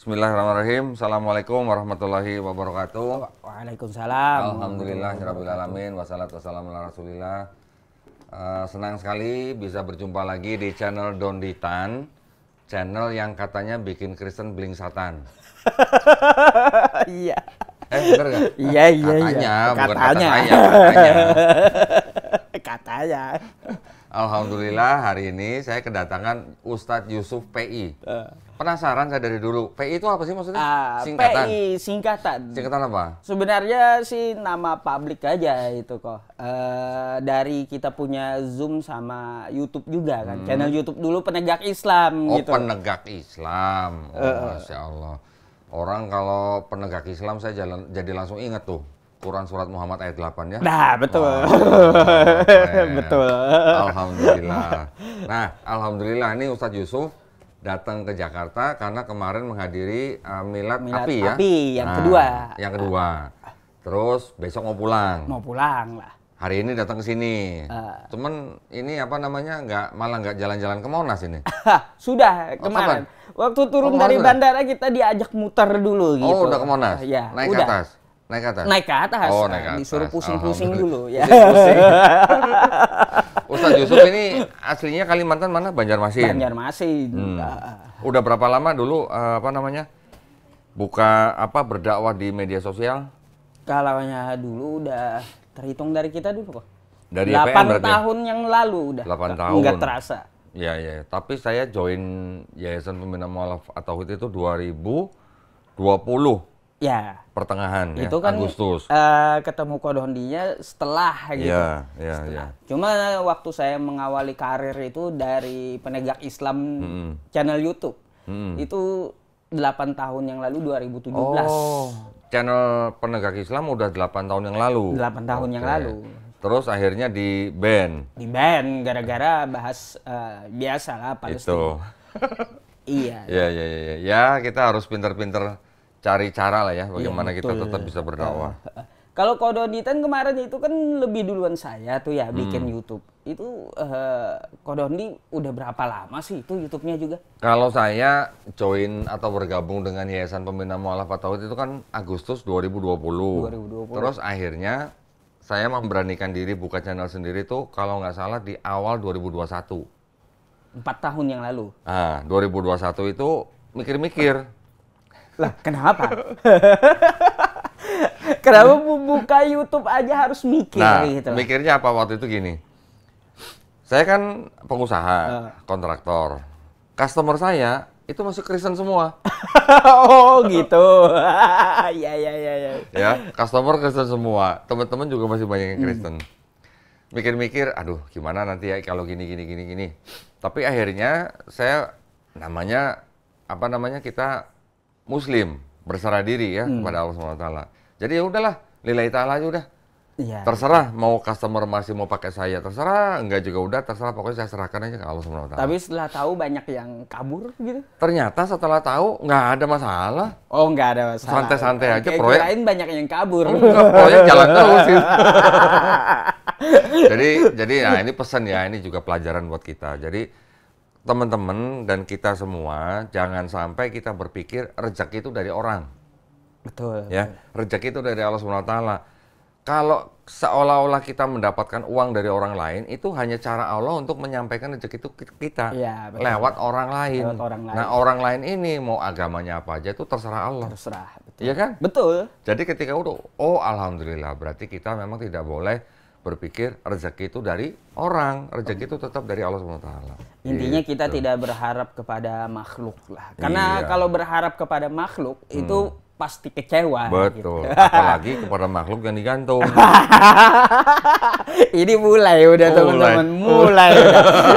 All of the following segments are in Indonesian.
Bismillahirrahmanirrahim. Assalamualaikum warahmatullahi wabarakatuh. Waalaikumsalam. Alhamdulillahirabbil alamin wassalatu wassalamu ala Rasulillah. Senang sekali bisa berjumpa lagi di channel Donditan, channel yang katanya bikin Kristen beling satan. Iya. Bener nggak? Iya. Katanya, bukan kata Katanya. saya, katanya. Katanya. Alhamdulillah hari ini saya kedatangan Ustadz Yusuf PI. Penasaran saya dari dulu. PI itu apa sih maksudnya? Singkatan. PI singkatan. Singkatan apa? Sebenarnya sih nama publik aja itu kok. Dari kita punya Zoom sama YouTube juga kan. Channel YouTube dulu Penegak Islam gitu. Penegak Islam. Masya Allah. Orang kalau penegak Islam saya jadi langsung inget tuh. Quran surat Muhammad ayat 8 ya. Nah, betul. Betul. Alhamdulillah. Nah, alhamdulillah ini Ustadz Yusuf datang ke Jakarta karena kemarin menghadiri Milad Api ya. Yang kedua. Yang kedua. Terus besok mau pulang. Mau pulang lah. Hari ini datang ke sini. Cuman ini apa namanya malah nggak jalan-jalan ke Monas ini. Sudah kemarin. Waktu turun dari bandara kita diajak muter dulu gitu. Oh, udah ke Monas. Ya, naik udah. ke atas. Naik ke atas. Naik ke atas. Oh, naik ke atas. Disuruh pusing-pusing dulu ya. Pusing. Ustadz Yusuf ini aslinya Kalimantan mana? Banjarmasin. Banjarmasin. Udah berapa lama dulu buka berdakwah di media sosial? Kalaunya dulu udah terhitung dari kita dulu kok. Dari 8 IPM berarti? tahun yang lalu udah. 8 tahun. Enggak terasa. Iya. Tapi saya join Yayasan Pembina Mu'alaf At-Tauhid itu 2020. Ya. Pertengahan itu ya, kan Agustus. Ketemu Kodondinya setelah gitu. Iya. Cuma waktu saya mengawali karir itu dari Penegak Islam channel YouTube. Itu 8 tahun yang lalu 2017. Oh, channel Penegak Islam udah 8 tahun yang lalu. 8 tahun yang lalu. Terus akhirnya di ban. Di ban gara-gara bahas biasa lah Palestina. Itu. Iya. Ya, kita harus pinter-pinter cari cara lah ya bagaimana kita tetap bisa berdakwah. Kalau Kodonditan kemarin itu kan lebih duluan saya tuh ya bikin YouTube. Itu Kodondi udah berapa lama sih itu YouTube-nya juga? Kalau saya join atau bergabung dengan Yayasan Pembina Mu'alaf At-Tauhid itu kan Agustus 2020. Terus akhirnya saya memberanikan diri buka channel sendiri tuh kalau nggak salah di awal 2021. 4 tahun yang lalu. 2021 itu mikir-mikir. Lah, kenapa? Kenapa buka YouTube aja harus mikir gitu? Mikirnya apa waktu itu gini. Saya kan pengusaha, kontraktor. Customer saya itu masih Kristen semua. Oh, gitu. Iya. Ya, customer Kristen semua. Teman-teman juga masih banyak yang Kristen. Mikir-mikir, aduh gimana nanti ya kalau gini. Tapi akhirnya saya kita Muslim, berserah diri ya kepada Allah SWT. Jadi ya udahlah, lillahi ta'ala aja udah. Iya. Terserah mau customer masih mau pakai saya, terserah, enggak juga udah, terserah pokoknya saya serahkan aja ke Allah SWT. Tapi setelah tahu banyak yang kabur gitu? Ternyata setelah tahu nggak ada masalah. Oh, nggak ada masalah. Santai-santai aja kayak proyek. Kirain banyak yang kabur. Enggak, proyek jalan terus gitu. Jadi nah ini pesan ya, ini juga pelajaran buat kita. Jadi teman-teman dan kita semua jangan sampai kita berpikir rezeki itu dari orang. Betul. Ya, rezeki itu dari Allah SWT. Kalau seolah-olah kita mendapatkan uang dari orang lain, itu hanya cara Allah untuk menyampaikan rezeki itu ke kita. Ya, betul. Lewat orang lain. Nah, orang lain ini mau agamanya apa aja itu terserah Allah. Terserah, betul. Iya kan? Betul. Jadi ketika alhamdulillah, berarti kita memang tidak boleh berpikir rezeki itu dari orang, rezeki itu tetap dari Allah SWT. Intinya kita tidak berharap kepada makhluk lah. Karena kalau berharap kepada makhluk itu pasti kecewa. Betul. Gitu. Apalagi kepada makhluk yang digantung. Ini mulai udah teman-teman,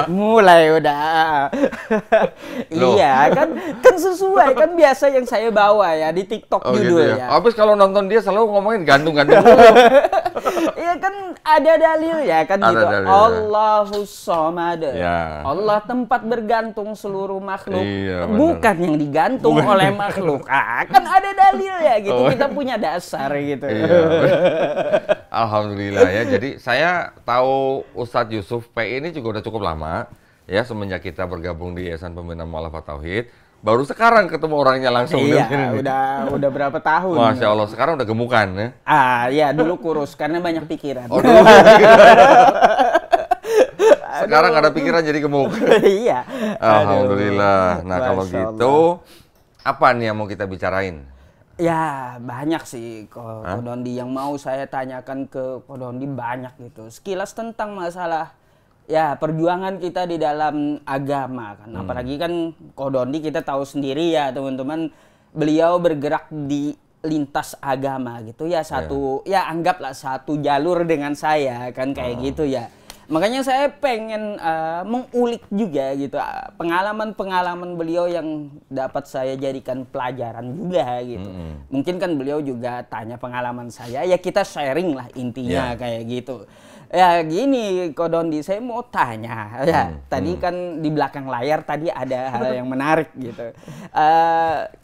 mulai udah. Iya kan sesuai kan biasa yang saya bawa ya di TikTok judul gitu ya. Habis kalau nonton dia selalu ngomongin gantung-gantung. Iya kan ada dalil ya kan ada gitu. Dalil, Allahus Somad. Ya. Allah tempat bergantung seluruh makhluk. Iya, bukan yang digantung oleh makhluk. Kan ada dalil ya gitu. Kita punya dasar gitu. Iya. Alhamdulillah ya. Jadi saya tahu Ustadz Yusuf PI ini juga udah cukup lama ya semenjak kita bergabung di Yayasan Pembina Mu'alaf At-Tauhid. Baru sekarang ketemu orangnya langsung. Iya, udah berapa tahun. Masya Allah, sekarang udah gemukan ya? Iya, dulu kurus karena banyak pikiran. Oh, dulu sekarang nggak ada pikiran jadi gemuk. Iya. Alhamdulillah. Nah, kalau gitu, apa nih yang mau kita bicarain? Ya, banyak sih Ko Dondi yang mau saya tanyakan ke Ko Dondi, banyak gitu. Sekilas tentang masalah ya perjuangan kita di dalam agama kan. Apalagi kan Ko Dondi kita tahu sendiri ya teman-teman, beliau bergerak di lintas agama gitu ya, ya anggaplah satu jalur dengan saya kan kayak gitu ya. Makanya saya pengen mengulik juga gitu pengalaman-pengalaman beliau yang dapat saya jadikan pelajaran juga gitu. Mungkin kan beliau juga tanya pengalaman saya, ya kita sharing lah intinya kayak gitu. Ya gini Ko Dondi, saya mau tanya ya. Tadi kan di belakang layar tadi ada hal yang menarik gitu.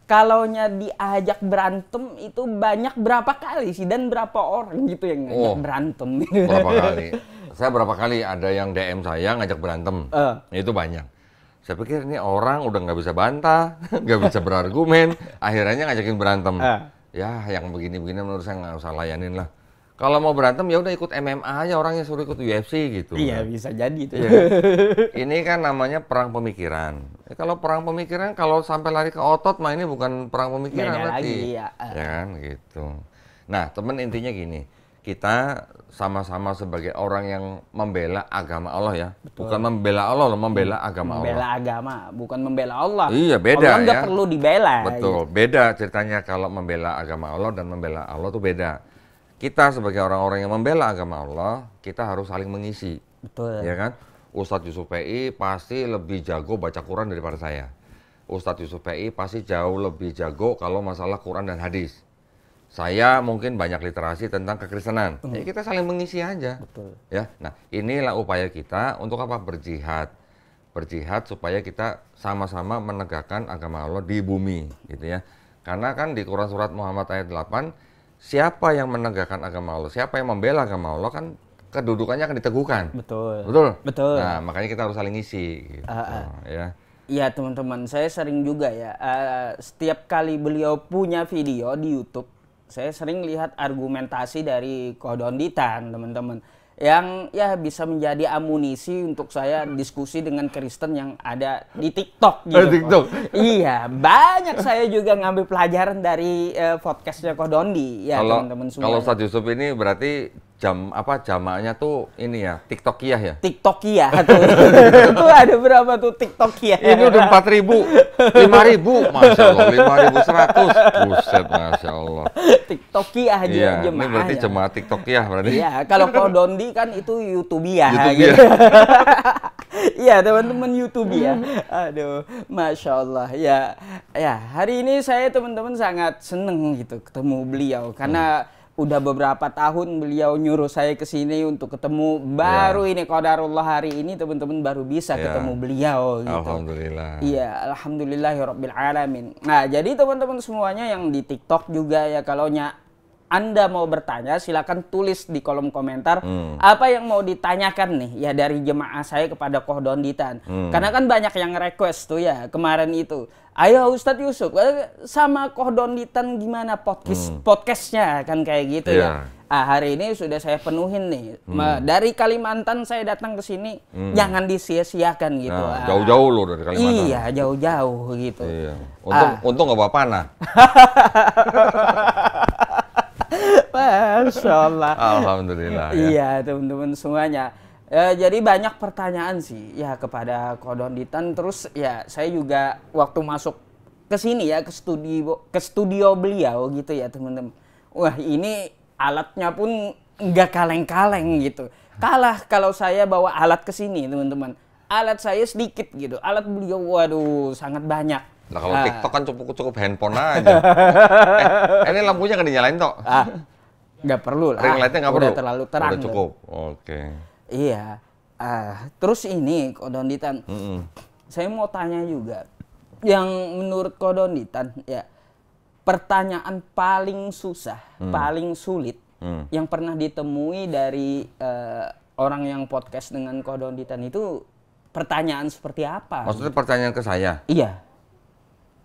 Kalaunya diajak berantem itu banyak berapa kali sih dan berapa orang gitu yang ngajak berantem? Berapa kali? Saya berapa kali ada yang DM saya ngajak berantem, itu banyak. Saya pikir ini orang udah nggak bisa bantah, nggak bisa berargumen, akhirnya ngajakin berantem. Ya yang begini-begini menurut saya nggak usah layanin lah. Kalau mau berantem ya udah ikut MMA aja, orangnya suruh ikut UFC gitu. Iya bisa jadi itu. Ya. Ini kan namanya perang pemikiran. Kalau perang pemikiran kalau sampai lari ke otot mah ini bukan perang pemikiran berarti. Ya kan gitu. Nah temen intinya gini, kita sama-sama sebagai orang yang membela agama Allah ya. Betul. Bukan membela Allah loh, membela agama Allah. Membela agama, bukan membela Allah. Iya beda Allah nggak ya. perlu dibela. Betul, gitu. Beda ceritanya kalau membela agama Allah dan membela Allah tuh beda. Kita sebagai orang-orang yang membela agama Allah, kita harus saling mengisi. Betul. Ya kan? Ustadz Yusuf PI pasti lebih jago baca Quran daripada saya. Ustadz Yusuf PI pasti jauh lebih jago kalau masalah Quran dan hadis. Saya mungkin banyak literasi tentang kekristenan. Ya kita saling mengisi aja. Betul. Ya. Nah, inilah upaya kita untuk apa? Berjihad. Berjihad supaya kita sama-sama menegakkan agama Allah di bumi, gitu ya. Karena kan di Quran surat Muhammad ayat 8, siapa yang menegakkan agama Allah, siapa yang membela agama Allah kan kedudukannya akan diteguhkan. Betul. Betul. Betul. Nah, makanya kita harus saling ngisi gitu. Ya. Iya teman-teman, saya sering juga ya, setiap kali beliau punya video di YouTube, saya sering lihat argumentasi dari Ko Donditan, teman-teman, yang ya bisa menjadi amunisi untuk saya diskusi dengan Kristen yang ada di TikTok gitu. TikTok. Iya, banyak saya juga ngambil pelajaran dari podcastnya Ko Dondi ya teman-teman semua. Kalau Ustadz Yusuf ini berarti jamaahnya tuh ini ya, TikTokiyah ya? TikTokiyah tuh. Tuh ada berapa tuh TikTokiyah? Ini udah 4.000, 5.000, Masya Allah, 5.100. Buset, Masya Allah. TikTokiyah aja iya, jemaah. Ini berarti jemaah TikTokiyah berarti. Iya, kalau Ko Dondi kan itu YouTubiah. Gitu. Iya, teman-teman YouTubiah. Aduh, Masya Allah. Ya, hari ini saya teman-teman sangat seneng gitu ketemu beliau karena udah beberapa tahun beliau nyuruh saya ke sini untuk ketemu. Baru ini qadarullah hari ini teman-teman baru bisa ketemu beliau gitu. Alhamdulillah. Iya, alhamdulillahirabbil alamin. Nah, jadi teman-teman semuanya yang di TikTok juga ya, kalau Anda mau bertanya silakan tulis di kolom komentar apa yang mau ditanyakan nih ya dari jemaah saya kepada Ko Donditan. Karena kan banyak yang request tuh ya kemarin itu. Ayo Ustadz Yusuf sama Ko Donditan gimana podcastnya kan kayak gitu ya. Hari ini sudah saya penuhin nih. Dari Kalimantan saya datang ke sini, jangan disia-siakan gitu. Jauh-jauh loh dari Kalimantan. Iya, jauh-jauh gitu. Iya. Untung nggak bawa panah. Masya Allah. Alhamdulillah. Iya teman-teman semuanya. Jadi banyak pertanyaan sih ya kepada Ko Donditan. Terus ya saya juga waktu masuk ke sini ya ke studio beliau gitu ya teman-teman. Wah ini alatnya pun nggak kaleng-kaleng gitu. Kalah kalau saya bawa alat ke sini teman-teman. Alat saya sedikit gitu. Alat beliau waduh sangat banyak. Nah kalau TikTok kan cukup handphone aja. Ini lampunya nggak dinyalain toh? Nggak perlu lah. Ring lightnya nggak perlu? Udah terlalu terang. Udah cukup. Oke. Iya. Terus ini Ko Donditan. Saya mau tanya juga. Yang menurut Ko Donditan ya, pertanyaan paling susah, paling sulit yang pernah ditemui dari orang yang podcast dengan Ko Donditan itu pertanyaan seperti apa? Maksudnya pertanyaan ke saya? Iya.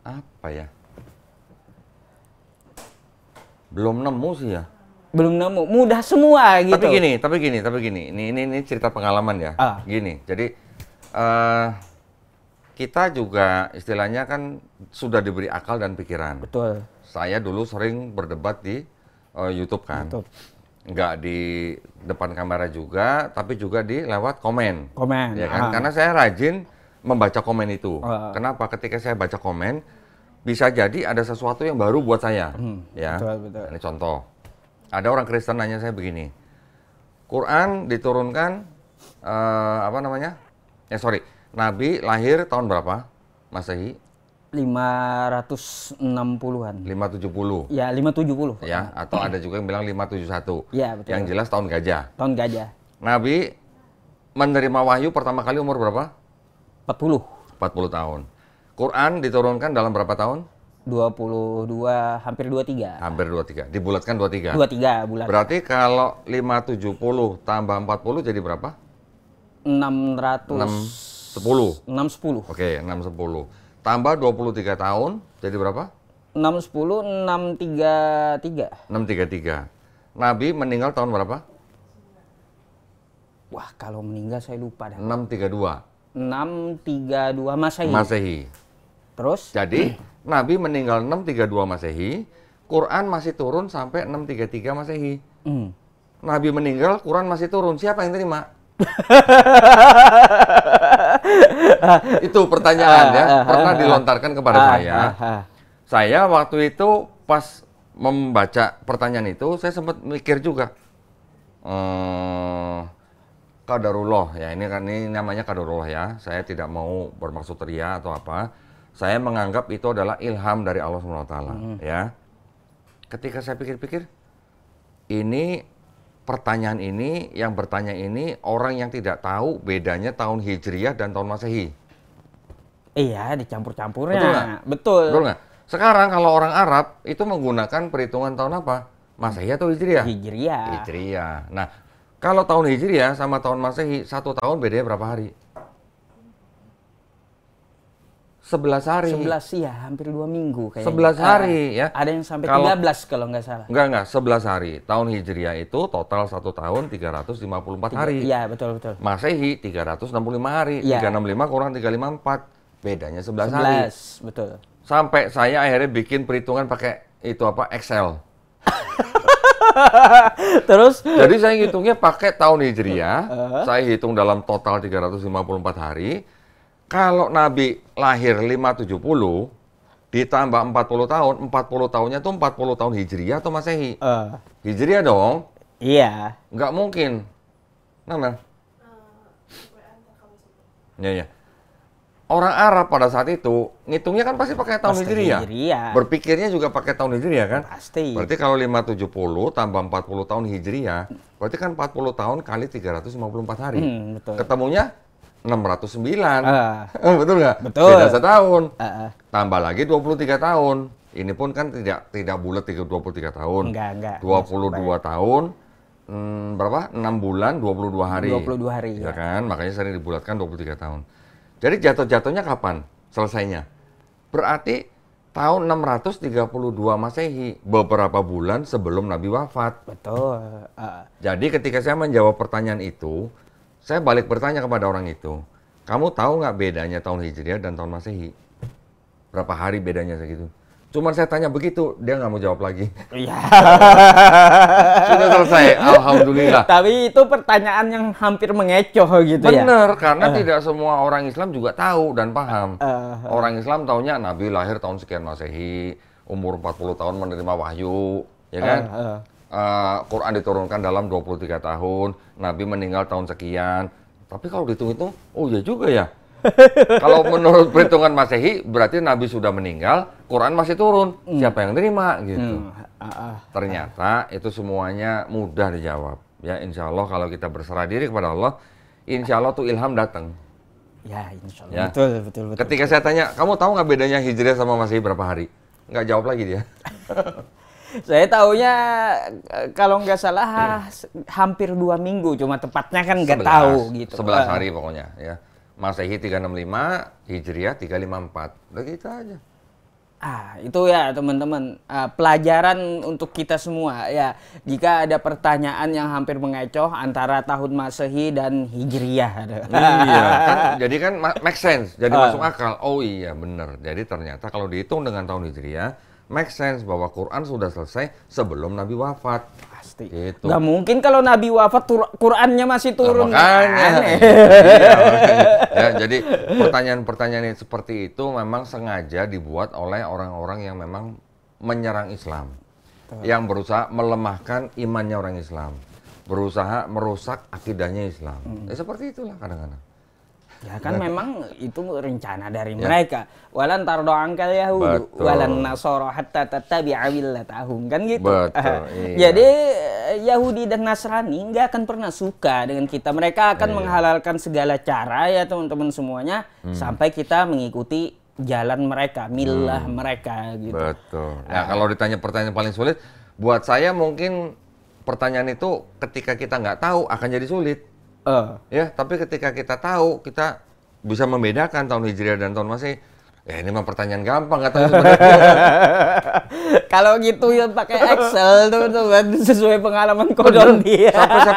Apa ya? Belum nemu sih ya. Belum nemu, mudah semua gitu. Tapi gini. Ini cerita pengalaman ya. Gini, jadi kita juga istilahnya kan sudah diberi akal dan pikiran. Betul. Saya dulu sering berdebat di YouTube kan. Nggak di depan kamera juga, tapi juga di lewat komen. Ya kan? Karena saya rajin membaca komen itu. Kenapa? Ketika saya baca komen, bisa jadi ada sesuatu yang baru buat saya. Ya. Betul. Ini contoh. Ada orang Kristen nanya saya begini, Quran diturunkan, Nabi lahir tahun berapa? Masehi? 560-an. 570. Ya, 570. Ya, atau ada juga yang bilang 571. Ya, betul. Yang jelas tahun gajah. Tahun gajah. Nabi menerima wahyu pertama kali umur berapa? 40 tahun. Quran diturunkan dalam berapa tahun? 22, hampir 23. Hampir 23. Dibulatkan 23. 23 bulan. Berarti kalau 570 tambah 40 jadi berapa? 610. Oke, 610. Tambah 23 tahun jadi berapa? 633. 633. Nabi meninggal tahun berapa? Wah, kalau meninggal saya lupa dah. 632. 632 Masehi. Terus? Jadi Nabi meninggal 632 Masehi, Quran masih turun sampai 633 Masehi. Nabi meninggal, Quran masih turun. Siapa yang terima? Itu pertanyaan ya, pernah dilontarkan kepada saya. Saya waktu itu pas membaca pertanyaan itu, saya sempat mikir juga. Qadarullah ya, ini namanya qadarullah ya. Saya tidak mau bermaksud ria atau apa. Saya menganggap itu adalah ilham dari Allah SWT ya. Ketika saya pikir-pikir, ini pertanyaan ini, yang bertanya ini orang yang tidak tahu bedanya tahun Hijriah dan tahun Masehi. Iya, dicampur-campurnya. Betul nggak? Betul. Betul nggak? Sekarang kalau orang Arab itu menggunakan perhitungan tahun apa? Masehi atau Hijriah? Hijriah. Nah, kalau tahun Hijriah sama tahun Masehi, 1 tahun bedanya berapa hari? 11 hari. 11 ya, hampir 2 minggu kayaknya. 11 hari ya. Ada yang sampai 13 kalau nggak salah. Enggak, 11 hari. Tahun Hijriah itu total 1 tahun 354 hari. Iya, betul. Masehi 365 hari. Ya. 365 kurang 354. Bedanya 11 hari. 11, betul. Sampai saya akhirnya bikin perhitungan pakai itu apa? Excel. Terus? Jadi saya hitungnya pakai tahun Hijriah. Saya hitung dalam total 354 hari. Kalau Nabi lahir 570, ditambah 40 tahun, 40 tahunnya tuh 40 tahun Hijriah atau Masehi? Hijriah dong. Iya. Nggak mungkin. Nah. Ya. Orang Arab pada saat itu, ngitungnya kan pasti pakai tahun Hijriah. Berpikirnya juga pakai tahun Hijriah kan? Pasti. Berarti kalau 570 tambah 40 tahun Hijriah, berarti kan 40 tahun kali 354 hari. Betul. Ketemunya 609. Betul nggak? Betul. Beda setahun. Tambah lagi 23 tahun. Ini pun kan tidak bulat 23 tahun. Enggak. 22 tahun. Berapa? 6 bulan 22 hari. 22 hari. Ya kan? Makanya sering dibulatkan 23 tahun. Jadi jatuh-jatuhnya kapan selesainya? Berarti tahun 632 Masehi, beberapa bulan sebelum Nabi wafat. Betul. Jadi ketika saya menjawab pertanyaan itu, saya balik bertanya kepada orang itu, kamu tahu nggak bedanya tahun Hijriah dan tahun Masehi? Berapa hari bedanya segitu? Cuman saya tanya begitu, dia nggak mau jawab lagi. Iya. Sudah selesai, alhamdulillah. Tapi itu pertanyaan yang hampir mengecoh gitu ya. Bener, karena tidak semua orang Islam juga tahu dan paham. Orang Islam taunya Nabi lahir tahun sekian Masehi, umur 40 tahun menerima wahyu, ya kan? Quran diturunkan dalam 23 tahun, Nabi meninggal tahun sekian. Tapi kalau dihitung-hitung, oh iya juga ya. Kalau menurut perhitungan Masehi, berarti Nabi sudah meninggal, Quran masih turun. Siapa yang terima gitu. Ternyata itu semuanya mudah dijawab. Ya, insya Allah kalau kita berserah diri kepada Allah, insya Allah tuh ilham datang. Ya, insya Allah. Ya. Betul. Ketika saya tanya, kamu tahu nggak bedanya Hijriah sama Masehi berapa hari? Nggak jawab lagi dia. Saya taunya kalau nggak salah hampir 2 minggu, cuma tepatnya kan nggak tahu gitu. 11 hari pokoknya ya. Masehi 365, Hijriah 354. Udah gitu aja. Itu ya teman-teman, pelajaran untuk kita semua ya. Jika ada pertanyaan yang hampir mengecoh antara tahun Masehi dan Hijriyah. Iya, kan jadi kan make sense, jadi masuk akal. Oh iya bener. Jadi ternyata kalau dihitung dengan tahun Hijriyah, make sense bahwa Quran sudah selesai sebelum Nabi wafat. Pasti. Gitu. Gak mungkin kalau Nabi wafat Qurannya masih turun. Makanya. Iya, makanya. Ya, jadi pertanyaan-pertanyaan seperti itu memang sengaja dibuat oleh orang-orang yang memang menyerang Islam. Yang berusaha melemahkan imannya orang Islam. Berusaha merusak akidahnya Islam. Ya, seperti itulah kadang-kadang. Ya kan memang itu rencana dari mereka. Walan tardo angkal Yahudu walan nasoro hatta tattabi'a millatahum, kan gitu. Betul, iya. Jadi Yahudi dan Nasrani nggak akan pernah suka dengan kita. Mereka akan menghalalkan segala cara ya teman-teman semuanya sampai kita mengikuti jalan mereka, milah mereka gitu. Betul. Nah, kalau ditanya pertanyaan paling sulit, buat saya mungkin pertanyaan itu ketika kita nggak tahu akan jadi sulit. Ya, tapi ketika kita tahu, kita bisa membedakan tahun Hijriah dan tahun Masehi. Ya ini mah pertanyaan gampang, nggak tahu sebenarnya. Kalau gitu ya pakai Excel tuh sesuai pengalaman kodon dia. Sampai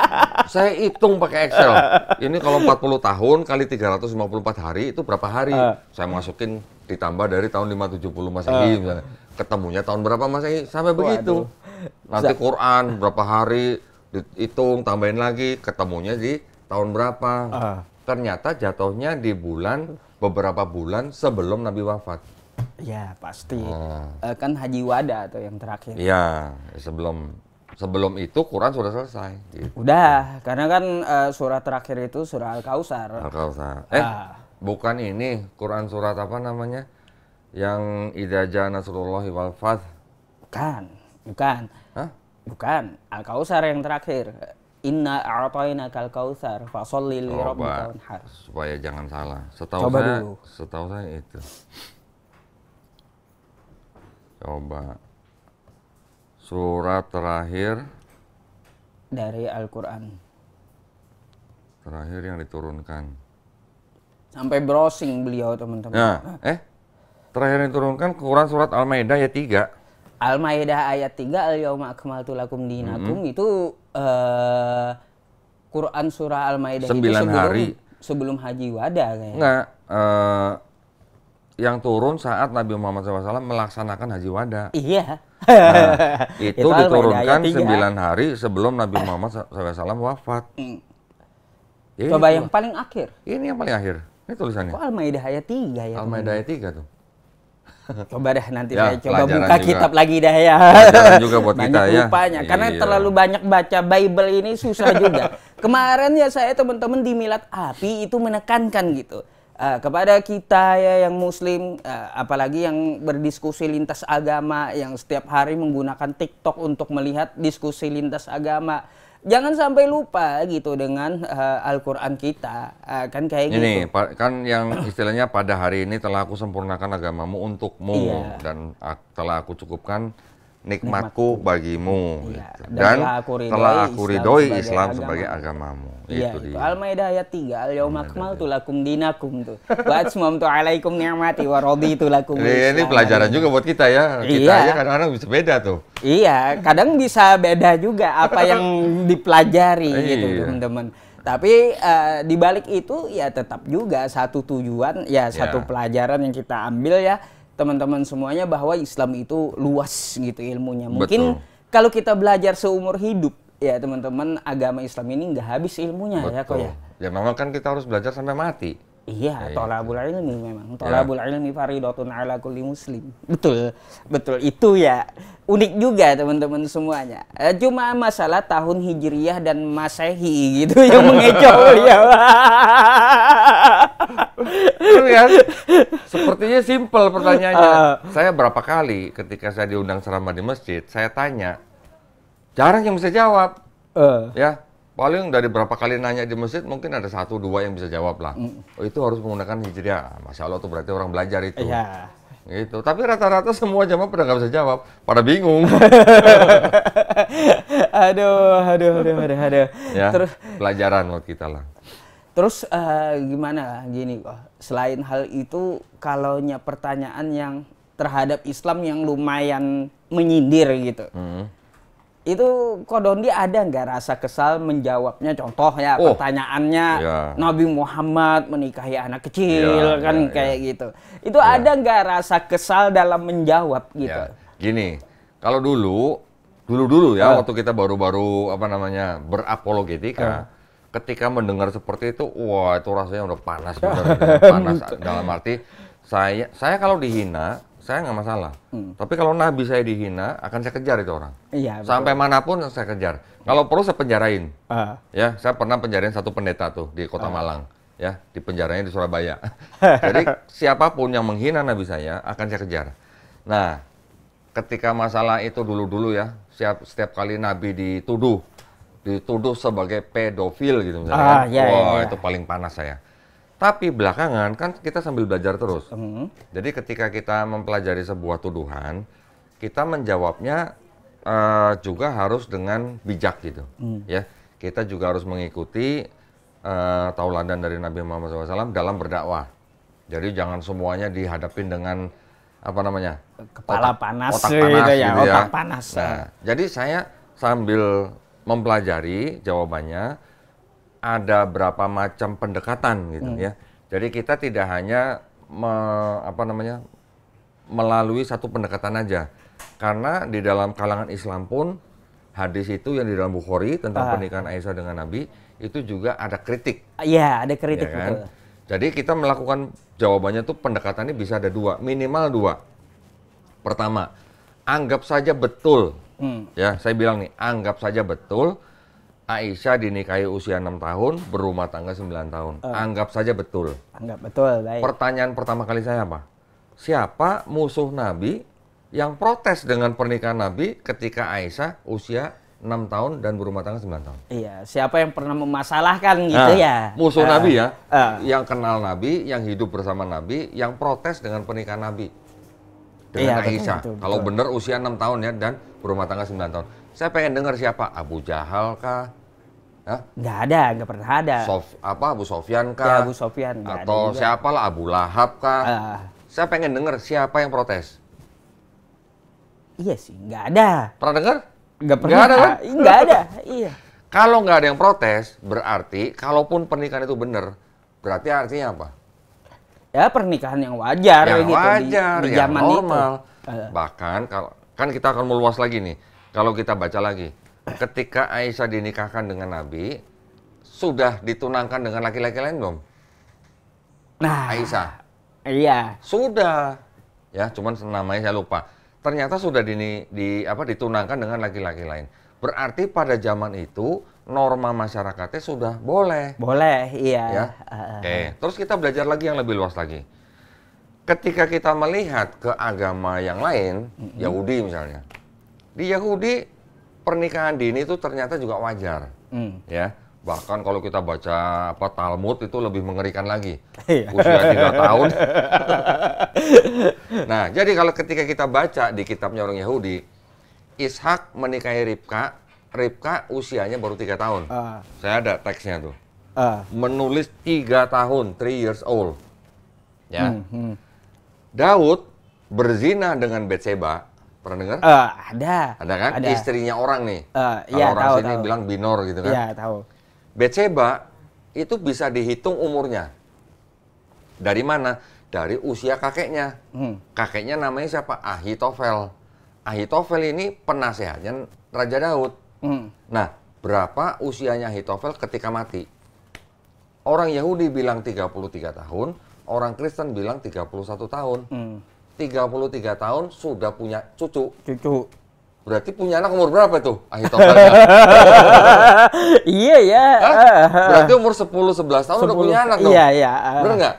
saya hitung pakai Excel. Ini kalau 40 tahun kali 354 hari itu berapa hari? Saya masukin ditambah dari tahun 570 Masehi misalnya. Ketemunya tahun berapa Masehi? Sampai begitu. Nanti Quran berapa hari dihitung, tambahin lagi, ketemunya di tahun berapa. Ternyata jatuhnya di beberapa bulan sebelum Nabi wafat. Ya pasti. Kan Haji Wada atau yang terakhir. Iya, sebelum itu Quran sudah selesai. Gitu. Udah, karena kan surat terakhir itu surah Al-Kautsar. Al-Kautsar. Bukan ini, Quran surat apa namanya? Yang idza jaa nasrullahi wal fath. Bukan. Hah? Bukan, Al-Kautsar yang terakhir. Inna a'tainakal kautsar fasholli li rabbika wanhar. Supaya jangan salah. Setahu saya itu. Coba. Surat terakhir dari Al-Qur'an. Terakhir yang diturunkan. Sampai browsing beliau, teman-teman. Nah, terakhir yang diturunkan Quran surat Al-Maidah ayat 3. Al-Maidah ayat 3, al-yauma akmaltu lakum dinakum, itu Quran surah Al-Maidah itu sebelum Haji Wada kayaknya. Enggak, yang turun saat Nabi Muhammad SAW melaksanakan Haji Wada. Iya. Nah, itu diturunkan 9 hari sebelum Nabi Muhammad SAW wafat. Coba yang paling akhir. Ini yang paling akhir. Ini tulisannya. Kok Al-Maidah ayat 3 ya? Al-Maidah ayat 3 tuh. Coba dah nanti saya Ya, coba buka juga. kitab lagi dah ya. Pelajaran juga buat kita ya. Lupanya, karena Iya. terlalu banyak baca Bible ini susah juga. Kemarin ya saya teman-teman di Milad Api itu menekankan gitu. Kepada kita ya yang muslim, apalagi yang berdiskusi lintas agama, yang setiap hari menggunakan TikTok untuk melihat diskusi lintas agama. Jangan sampai lupa gitu dengan Al-Quran kita, kan kayak Ini gitu. kan yang istilahnya pada hari ini telah aku sempurnakan agamamu untukmu. Iya. Dan telah aku cukupkan nikmatku bagimu. Iya. Gitu. Dan Dan telah aku ridhoi Islam agamamu. sebagai agamamu. Iya, Itu itu dia. Al-Maidah ayat 3, al-yauma akmaltu lakum dinakum tuh. Wa atmamtu alaikum ni'mati wa raditu lakum Ini Islam pelajaran dinan. juga buat kita ya. Kita Iya. aja kadang-kadang bisa beda tuh. Iya, kadang bisa beda juga apa yang dipelajari gitu Iya. teman-teman. Tapi di balik itu ya tetap juga satu tujuan, ya satu pelajaran yang kita ambil ya teman-teman semuanya, bahwa Islam itu luas gitu ilmunya. Mungkin Betul. kalau kita belajar seumur hidup ya teman-teman, agama Islam ini nggak habis ilmunya. Betul. Ya kok ya. Ya memang kan kita harus belajar sampai mati. Iya, tolabul ilmi memang. Tolabul ilmi faridatun ala kulli muslim. Betul, betul. Itu ya unik juga teman-teman semuanya. Cuma masalah tahun Hijriyah dan Masehi gitu yang mengecoh ya. Kan? Sepertinya simpel pertanyaannya. Saya berapa kali ketika saya diundang ceramah di masjid, saya tanya, jarang yang bisa jawab. Ya, paling dari berapa kali nanya di masjid mungkin ada 1-2 yang bisa jawab lah. Oh, itu harus menggunakan Hijriah. Masya Allah tuh berarti orang belajar itu. Iya. Gitu. Tapi rata-rata semua jamaah pada nggak bisa jawab, pada bingung. Aduh. Ya, Terus pelajaran buat kita lah. Terus gimana gini kok, selain hal itu, kalaunya pertanyaan yang terhadap Islam yang lumayan menyindir gitu. Itu Kodondi ada nggak rasa kesal menjawabnya? Contoh ya, pertanyaannya Nabi Muhammad menikahi anak kecil kayak gitu. Itu ada nggak rasa kesal dalam menjawab gitu? Ya. Gini, kalau dulu ya, waktu kita baru-baru berapologetika, ketika mendengar seperti itu, wah itu rasanya udah panas benar, panas dalam arti saya kalau dihina saya nggak masalah. Tapi kalau Nabi saya dihina, akan saya kejar itu orang. Iya, sampai manapun saya kejar. Kalau perlu saya penjarain. Ya, saya pernah penjarain satu pendeta tuh di Kota Malang. Ya, di penjaranya di Surabaya. Jadi siapapun yang menghina Nabi saya akan saya kejar. Nah, ketika masalah itu dulu ya, setiap kali Nabi dituduh sebagai pedofil gitu misalnya. Itu paling panas saya. Tapi belakangan kan kita sambil belajar terus. Jadi ketika kita mempelajari sebuah tuduhan, kita menjawabnya juga harus dengan bijak gitu. Ya, kita juga harus mengikuti tauladan dari Nabi Muhammad SAW dalam berdakwah. Jadi jangan semuanya dihadapin dengan kepala panas, otak panas gitu ya. Otak panas. Nah, jadi saya sambil mempelajari jawabannya, ada berapa macam pendekatan gitu ya. Jadi kita tidak hanya melalui satu pendekatan aja. Karena di dalam kalangan Islam pun hadis itu yang di dalam Bukhari tentang pernikahan Aisyah dengan Nabi itu juga ada kritik. Iya, ada kritik ya kan? betul. Jadi kita melakukan jawabannya tuh pendekatannya bisa ada minimal dua. Pertama, anggap saja betul. Ya, saya bilang nih, anggap saja betul Aisyah dinikahi usia 6 tahun, berumah tangga 9 tahun. Anggap saja betul. Anggap betul, baik. Pertanyaan pertama kali saya apa? Siapa musuh Nabi yang protes dengan pernikahan Nabi ketika Aisyah usia 6 tahun dan berumah tangga 9 tahun? Iya, siapa yang pernah memasalahkan gitu ya? Musuh Nabi ya, yang kenal Nabi, yang hidup bersama Nabi, yang protes dengan pernikahan Nabi. Dengan Aisyah. Betul. Kalau benar usia 6 tahun ya dan berumah tangga 9 tahun. Saya pengen dengar siapa? Abu Jahal kah? Nggak ada, nggak pernah ada. Abu Sofyan kah? Ya, Abu Sofyan. Atau siapalah, Abu Lahab kah? Saya pengen dengar siapa yang protes. Iya sih, nggak ada. Pernah dengar? Nggak pernah. Nggak ada kan? Nggak ada, iya. Kalau nggak ada yang protes, berarti kalaupun pernikahan itu benar, berarti artinya apa? Ya pernikahan yang wajar yang gitu wajar, di yang zaman normal. itu. Bahkan kan kita akan meluas lagi nih. Kalau kita baca lagi, ketika Aisyah dinikahkan dengan Nabi, sudah ditunangkan dengan laki-laki lain belum? Nah, Aisyah. Iya. Sudah. Ya, cuman namanya saya lupa. Ternyata sudah ditunangkan dengan laki-laki lain. Berarti pada zaman itu norma masyarakatnya sudah boleh. Boleh, iya. Ya? Oke. Terus kita belajar lagi yang lebih luas lagi. Ketika kita melihat ke agama yang lain, Yahudi misalnya. Di Yahudi pernikahan dini itu ternyata juga wajar. Ya. Bahkan kalau kita baca Talmud itu lebih mengerikan lagi. Usia 3 tahun. Nah, jadi kalau ketika kita baca di kitabnya orang Yahudi, Ishak menikahi Ribka usianya baru 3 tahun. Saya ada teksnya tuh. Menulis 3 tahun, 3 years old. Ya. Daud berzina dengan Betseba. Pernah dengar? Ada. Ada kan? Ada. Istrinya orang nih. Kalau ya, orang tahu, sini bilang Binor gitu kan. Iya, tahu. Betseba itu bisa dihitung umurnya. Dari mana? Dari usia kakeknya. Kakeknya namanya siapa? Ahitofel. Ahitofel ini penasehatnya Raja Daud. Nah, berapa usianya Ahitofel ketika mati? Orang Yahudi bilang 33 tahun, orang Kristen bilang 31 tahun. 33 tahun sudah punya cucu. Berarti punya anak umur berapa tuh Ahitofel? Iya ya. Berarti umur 10-11 tahun udah punya anak dong. Iya, iya. Bener nggak?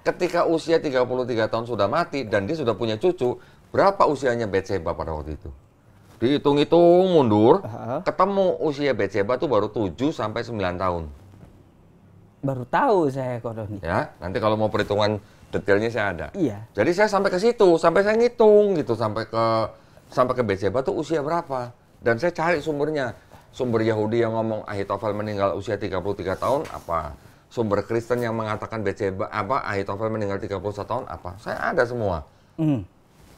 Ketika usia 33 tahun sudah mati dan dia sudah punya cucu, berapa usianya Betseba pada waktu itu? Dihitung-hitung mundur, ketemu usia Betseba tuh baru 7-9 tahun. Baru tahu saya Kodoni. Ya, nanti kalau mau perhitungan detailnya saya ada. Iya. Jadi saya sampai ke situ, sampai saya ngitung gitu, sampai ke Betseba tuh usia berapa. Dan saya cari sumbernya. Sumber Yahudi yang ngomong Ahitofel meninggal usia 33 tahun apa? Sumber Kristen yang mengatakan Ahitofel meninggal 31 tahun apa? Saya ada semua.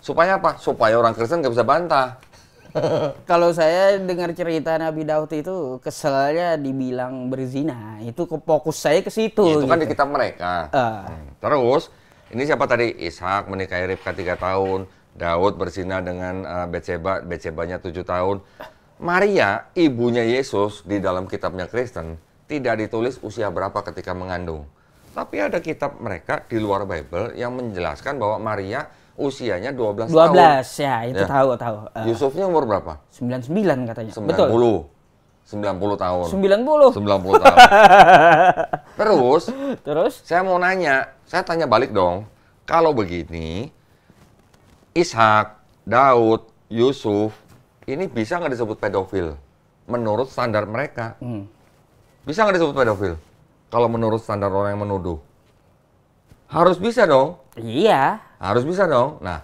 Supaya apa? Supaya orang Kristen nggak bisa bantah. Kalau saya dengar cerita Nabi Daud itu keselnya dibilang berzina, itu fokus saya ke situ. Ya, itu kan gitu. di kitab mereka. Terus, ini siapa tadi? Ishak menikahi Ribka 3 tahun, Daud berzina dengan Betseba, Betsebanya 7 tahun. Maria, ibunya Yesus di dalam kitabnya Kristen, tidak ditulis usia berapa ketika mengandung. Tapi ada kitab mereka di luar Bible yang menjelaskan bahwa Maria usianya 12 tahun. 12 ya, itu Ya. tahu. Yusufnya umur berapa? 99 katanya. 90. Betul. 90 tahun. 90. 90 tahun. Terus, saya mau nanya, saya tanya balik dong. Kalau begini, Ishak, Daud, Yusuf, ini bisa nggak disebut pedofil? Menurut standar mereka. Bisa nggak disebut pedofil? Kalau menurut standar orang yang menuduh. Harus bisa dong. Iya. Harus bisa dong. Nah,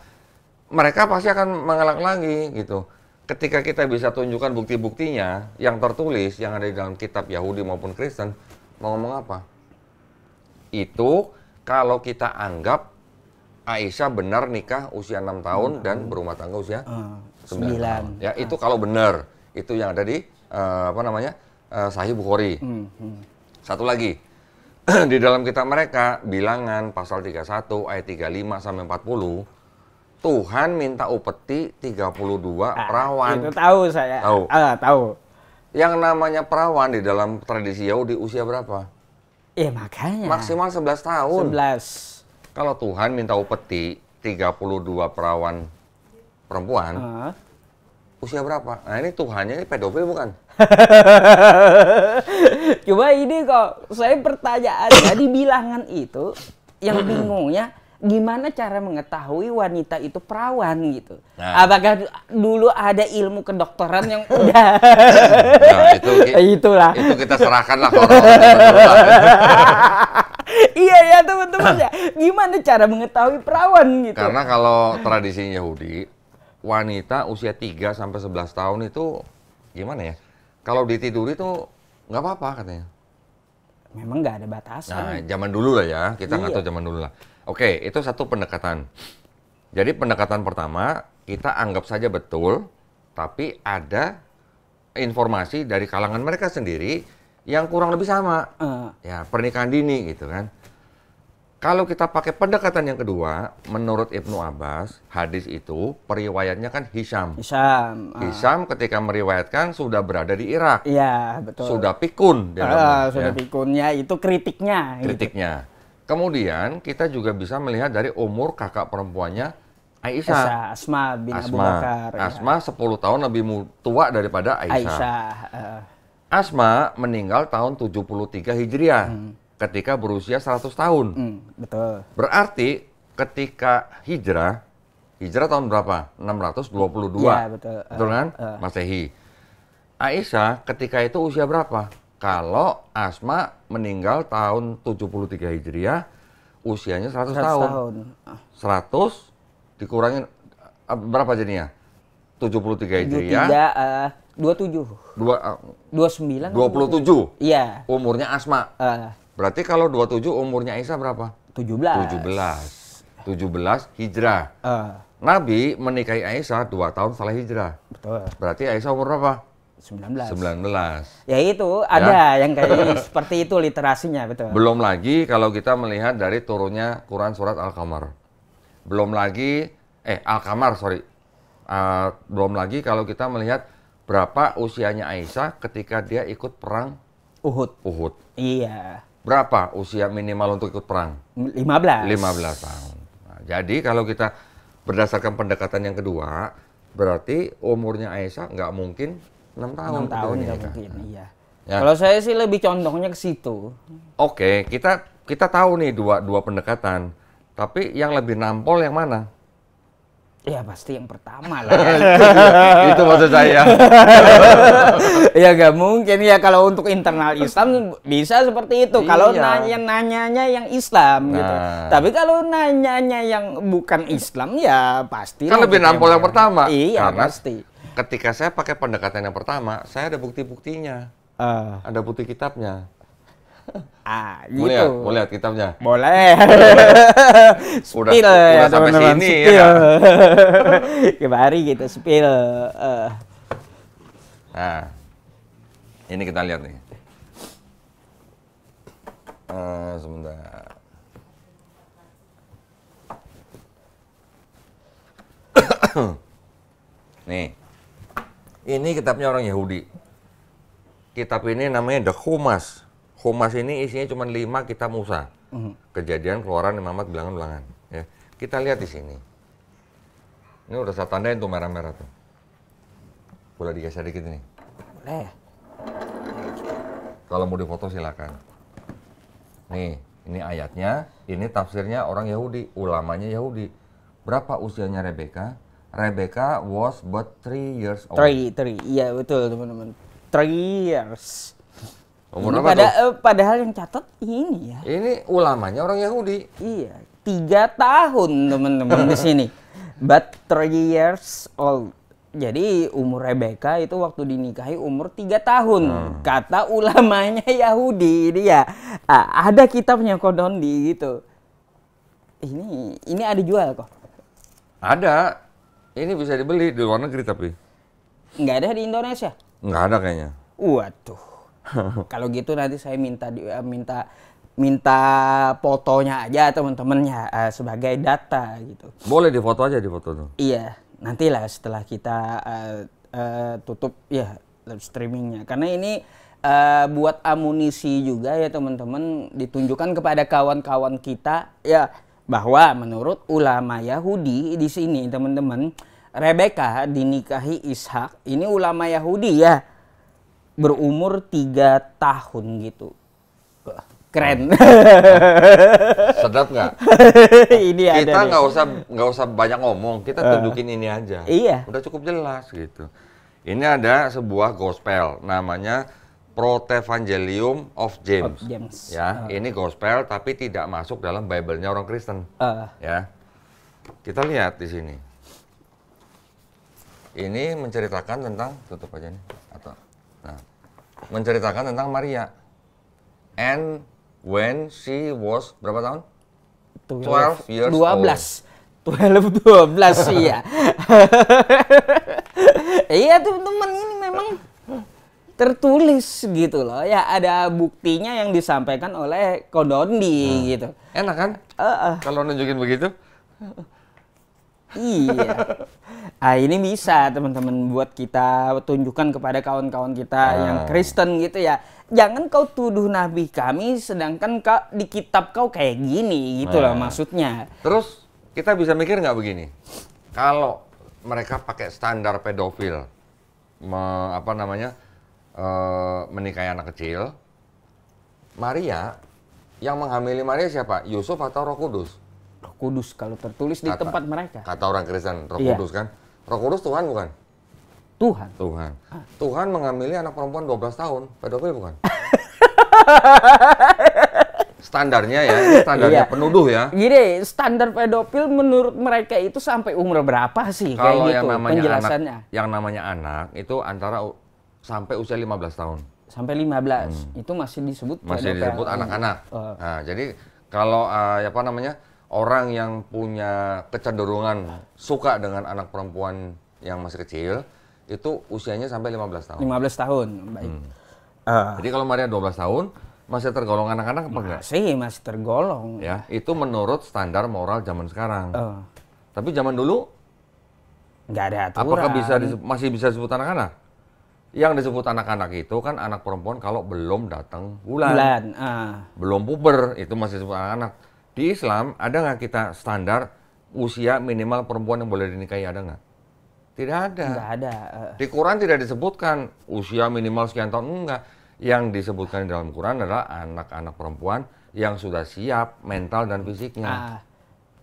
mereka pasti akan mengelak lagi gitu. Ketika kita bisa tunjukkan bukti-buktinya yang tertulis, yang ada di dalam kitab Yahudi maupun Kristen, mau ngomong apa? Itu kalau kita anggap Aisyah benar nikah usia 6 tahun dan berumah tangga usia 9 tahun. Ya, itu kalau benar. Itu yang ada di Sahih Bukhari. Satu lagi. Di dalam kitab mereka, Bilangan pasal 31 ayat 35 sampai 40, Tuhan minta upeti 32 perawan. Itu tahu saya. Tahu. Tahu. Yang namanya perawan di dalam tradisi Yahudi usia berapa? Makanya. Maksimal 11 tahun. 11. Kalau Tuhan minta upeti 32 perawan perempuan, usia berapa? Nah, ini Tuhannya ini pedofil bukan? Cuma ini kok saya pertanyaannya di Bilangan itu yang bingungnya gimana cara mengetahui wanita itu perawan gitu. Nah. Apakah dulu ada ilmu kedokteran yang udah Nah, itulah. Itu kita serahkanlah ke orang. Iya ya teman-teman ya. Gimana cara mengetahui perawan gitu? Karena kalau tradisi Yahudi, wanita usia 3 sampai 11 tahun itu gimana ya? Kalau ditiduri tuh nggak apa-apa katanya. Memang nggak ada batasan. Nah, zaman dulu lah ya, kita nggak tahu zaman dulu lah. Oke, itu satu pendekatan. Jadi pendekatan pertama, kita anggap saja betul, tapi ada informasi dari kalangan mereka sendiri yang kurang lebih sama. Ya, pernikahan dini gitu kan. Kalau kita pakai pendekatan yang kedua, menurut Ibnu Abbas, hadis itu periwayatnya kan Hisham. Hisham ketika meriwayatkan sudah berada di Irak. Iya, betul. Sudah pikun. Sudah pikunnya, itu kritiknya. Kritiknya. Gitu. Kemudian kita juga bisa melihat dari umur kakak perempuannya Aisyah. Asma bin Abu Bakar. Asma 10 tahun lebih tua daripada Aisyah. Asma meninggal tahun 73 Hijriah. Ketika berusia 100 tahun. Betul. Berarti ketika hijrah tahun berapa? 622. Iya, betul. Betul kan? Masehi. Aisyah ketika itu usia berapa? Kalau Asma meninggal tahun 73 Hijriah, usianya 100 tahun. 100 dikurangin berapa jadinya? 73 Hijriah. 27. 29. 27. Iya. Umurnya Asma. Berarti kalau 27 umurnya Aisyah berapa? 17 hijrah. Nabi menikahi Aisyah 2 tahun setelah hijrah. Betul. Berarti Aisyah umur berapa? 19. Ya itu ada yang kayak seperti itu literasinya, betul. Belum lagi kalau kita melihat dari turunnya Quran surat Al-Qamar. Belum lagi Al-Qamar, sorry. Belum lagi kalau kita melihat berapa usianya Aisyah ketika dia ikut perang Uhud. Iya. Berapa usia minimal untuk ikut perang? 15 tahun. Nah, jadi kalau kita berdasarkan pendekatan yang kedua, berarti umurnya Aisyah nggak mungkin 6 tahun. 6 tahun nggak mungkin, iya. Ya. Kalau saya sih lebih condongnya ke situ. Oke, kita tahu nih dua pendekatan. Tapi yang lebih nampol yang mana? Ya pasti yang pertama lah. Itu maksud saya. Ya nggak mungkin ya kalau untuk internal Islam bisa seperti itu. Kalau Iya. nanyanya yang Islam gitu. Nah. Tapi kalau nanyanya yang bukan Islam ya pasti. Kan lebih nampol yang pertama. Iya, Karena pasti. ketika saya pakai pendekatan yang pertama, saya ada bukti-buktinya. Ada bukti kitabnya. Gitu. Mau lihat kitabnya? Boleh. Spill udah ya sampai teman-teman, sini spill. ya. Kemari gitu, spill. Nah, ini kita lihat nih. Sebentar. Nih, ini kitabnya orang Yahudi. Kitab ini namanya The Chumash. Chumash ini isinya cuma 5 kitab Musa. Kejadian, Keluaran, Imamat, Bilangan-Bilangan. Ya. Kita lihat di sini. Ini udah saya tandain tuh merah-merah tuh. Boleh digeser dikit nih. Boleh. Kalau mau difoto silakan. Nih, ini ayatnya, ini tafsirnya orang Yahudi, ulamanya Yahudi. Berapa usianya Rebecca? Rebecca was but 3 years old. 3, iya betul teman-teman. 3 years. Umur Ini apa tuh? padahal yang catat ini ya. Ini ulamanya orang Yahudi. Iya, 3 tahun teman-teman di sini. But 3 years old. Jadi umur Rebecca itu waktu dinikahi umur 3 tahun. Kata ulamanya Yahudi dia. Ada kitabnya Kodondi gitu. Ini ada jual kok. Ada. Ini bisa dibeli di luar negeri tapi. Nggak ada di Indonesia? Nggak ada kayaknya. Waduh. Kalau gitu nanti saya minta fotonya aja teman-temannya sebagai data gitu. Boleh difoto aja di foto tuh. Iya, nantilah setelah kita tutup ya live streamingnya. Karena ini buat amunisi juga ya teman-teman, ditunjukkan kepada kawan-kawan kita ya bahwa menurut ulama Yahudi di sini teman-teman, Rebecca dinikahi Ishak. Ini ulama Yahudi ya. Berumur 3 tahun gitu. Keren. Sedap nggak? Ini ada. Kita nggak usah banyak ngomong, kita tunjukin ini aja. Iya. Udah cukup jelas gitu. Ini ada sebuah gospel namanya Protevangelium of James. Ya, ini gospel tapi tidak masuk dalam Bible-nya orang Kristen. Ya. Kita lihat di sini. Ini menceritakan tentang, tutup aja nih atau nah, menceritakan tentang Maria. And when she was berapa tahun? 12 years 12. 12 iya. Iya teman-teman, ini memang tertulis gitu loh. Ya ada buktinya yang disampaikan oleh Kodondi gitu. Enak kan? Kalau nunjukin begitu? Iya. Ini bisa teman-teman buat kita tunjukkan kepada kawan-kawan kita yang Kristen gitu ya. Jangan kau tuduh nabi kami sedangkan kau di kitab kau kayak gini gitu loh maksudnya. Terus kita bisa mikir nggak begini? Kalau mereka pakai standar pedofil, menikahi anak kecil, Maria, yang menghamili Maria siapa? Yusuf atau Roh Kudus? Roh Kudus kalau tertulis di tempat mereka. Kata orang Kristen, Roh Kudus kan? Roh Kudus Tuhan bukan? Tuhan. Tuhan mengamili anak perempuan 12 tahun, pedofil bukan? Standarnya ya, ini standarnya penuduh ya. Gini, standar pedofil menurut mereka itu sampai umur berapa sih? Kalau kayak yang gitu, namanya penjelasannya. yang namanya anak itu antara sampai usia 15 tahun. Sampai 15, itu masih disebut anak-anak. Nah, jadi kalau orang yang punya kecenderungan suka dengan anak perempuan yang masih kecil, itu usianya sampai 15 tahun. 15 tahun, baik. Jadi kalau Maria 12 tahun, masih tergolong anak-anak apa enggak? Masih tergolong. Ya, itu menurut standar moral zaman sekarang. Tapi zaman dulu, nggak ada aturan. Apakah masih bisa disebut anak-anak? Yang disebut anak-anak itu kan anak perempuan kalau belum datang bulan. Belum puber, itu masih disebut anak-anak. Di Islam, ada nggak kita standar usia minimal perempuan yang boleh dinikahi, ada nggak? Tidak ada. Nggak ada. Di Quran tidak disebutkan usia minimal sekian tahun, enggak. Yang disebutkan di dalam Quran adalah anak-anak perempuan yang sudah siap mental dan fisiknya.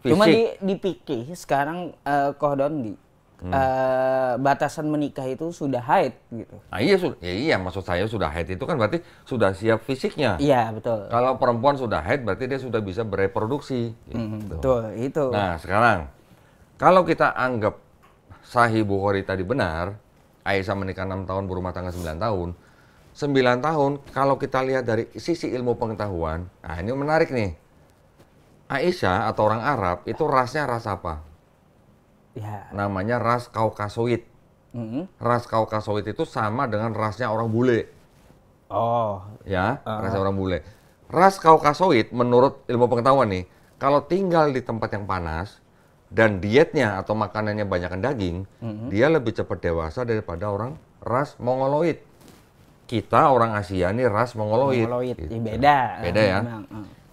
Cuma di fikih sekarang Kodondi, batasan menikah itu sudah haid gitu. Nah, iya maksud saya sudah haid itu kan berarti sudah siap fisiknya. Iya, betul. Kalau perempuan sudah haid berarti dia sudah bisa bereproduksi. Gitu. Betul, itu. Nah, sekarang kalau kita anggap Sahih Bukhari tadi benar, Aisyah menikah 6 tahun, berumah tangga 9 tahun, 9 tahun, kalau kita lihat dari sisi ilmu pengetahuan, nah ini menarik nih. Aisyah atau orang Arab itu rasnya ras apa? Ya. Namanya ras Kaukasoid. Ras Kaukasoid itu sama dengan rasnya orang bule. Oh. Ya, rasnya orang bule. Ras Kaukasoid menurut ilmu pengetahuan nih, kalau tinggal di tempat yang panas dan dietnya atau makanannya banyakkan daging, dia lebih cepat dewasa daripada orang ras Mongoloid. Kita orang Asia nih ras Mongoloid. Gitu. Ya, beda. Beda ya.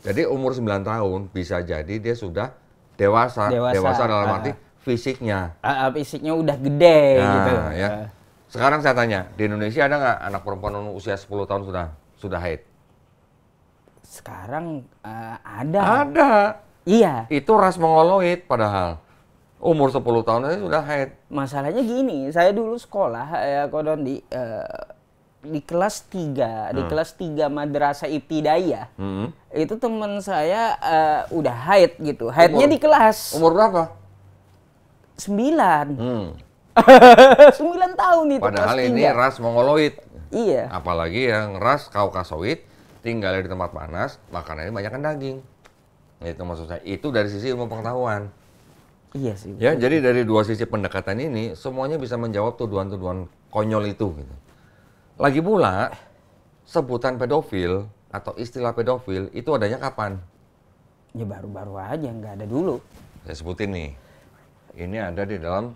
Jadi umur 9 tahun bisa jadi dia sudah dewasa. Dewasa dalam arti fisiknya. Fisiknya udah gede gitu. Ya. Sekarang saya tanya, di Indonesia ada nggak anak perempuan usia 10 tahun sudah haid? Sekarang ada. Ada. Iya. Itu ras Mongoloid padahal. Umur 10 tahun aja sudah haid. Masalahnya gini, saya dulu sekolah ya Kodondi di kelas 3, di kelas 3 Madrasah Ibtidaiyah. Itu teman saya udah haid gitu. Haidnya di kelas. Umur berapa? 9. 9 tahun itu. Padahal ini ras Mongoloid. Iya. Apalagi yang ras Kaukasoid, tinggal di tempat panas, makanannya banyak kan daging. Itu maksud saya. Itu dari sisi ilmu pengetahuan. Iya sih. Ya, jadi dari dua sisi pendekatan ini, semuanya bisa menjawab tuduhan-tuduhan konyol itu. Gitu. Lagi pula, sebutan pedofil atau istilah pedofil itu adanya kapan? Ya baru-baru aja, nggak ada dulu. Saya sebutin nih. Ini ada di dalam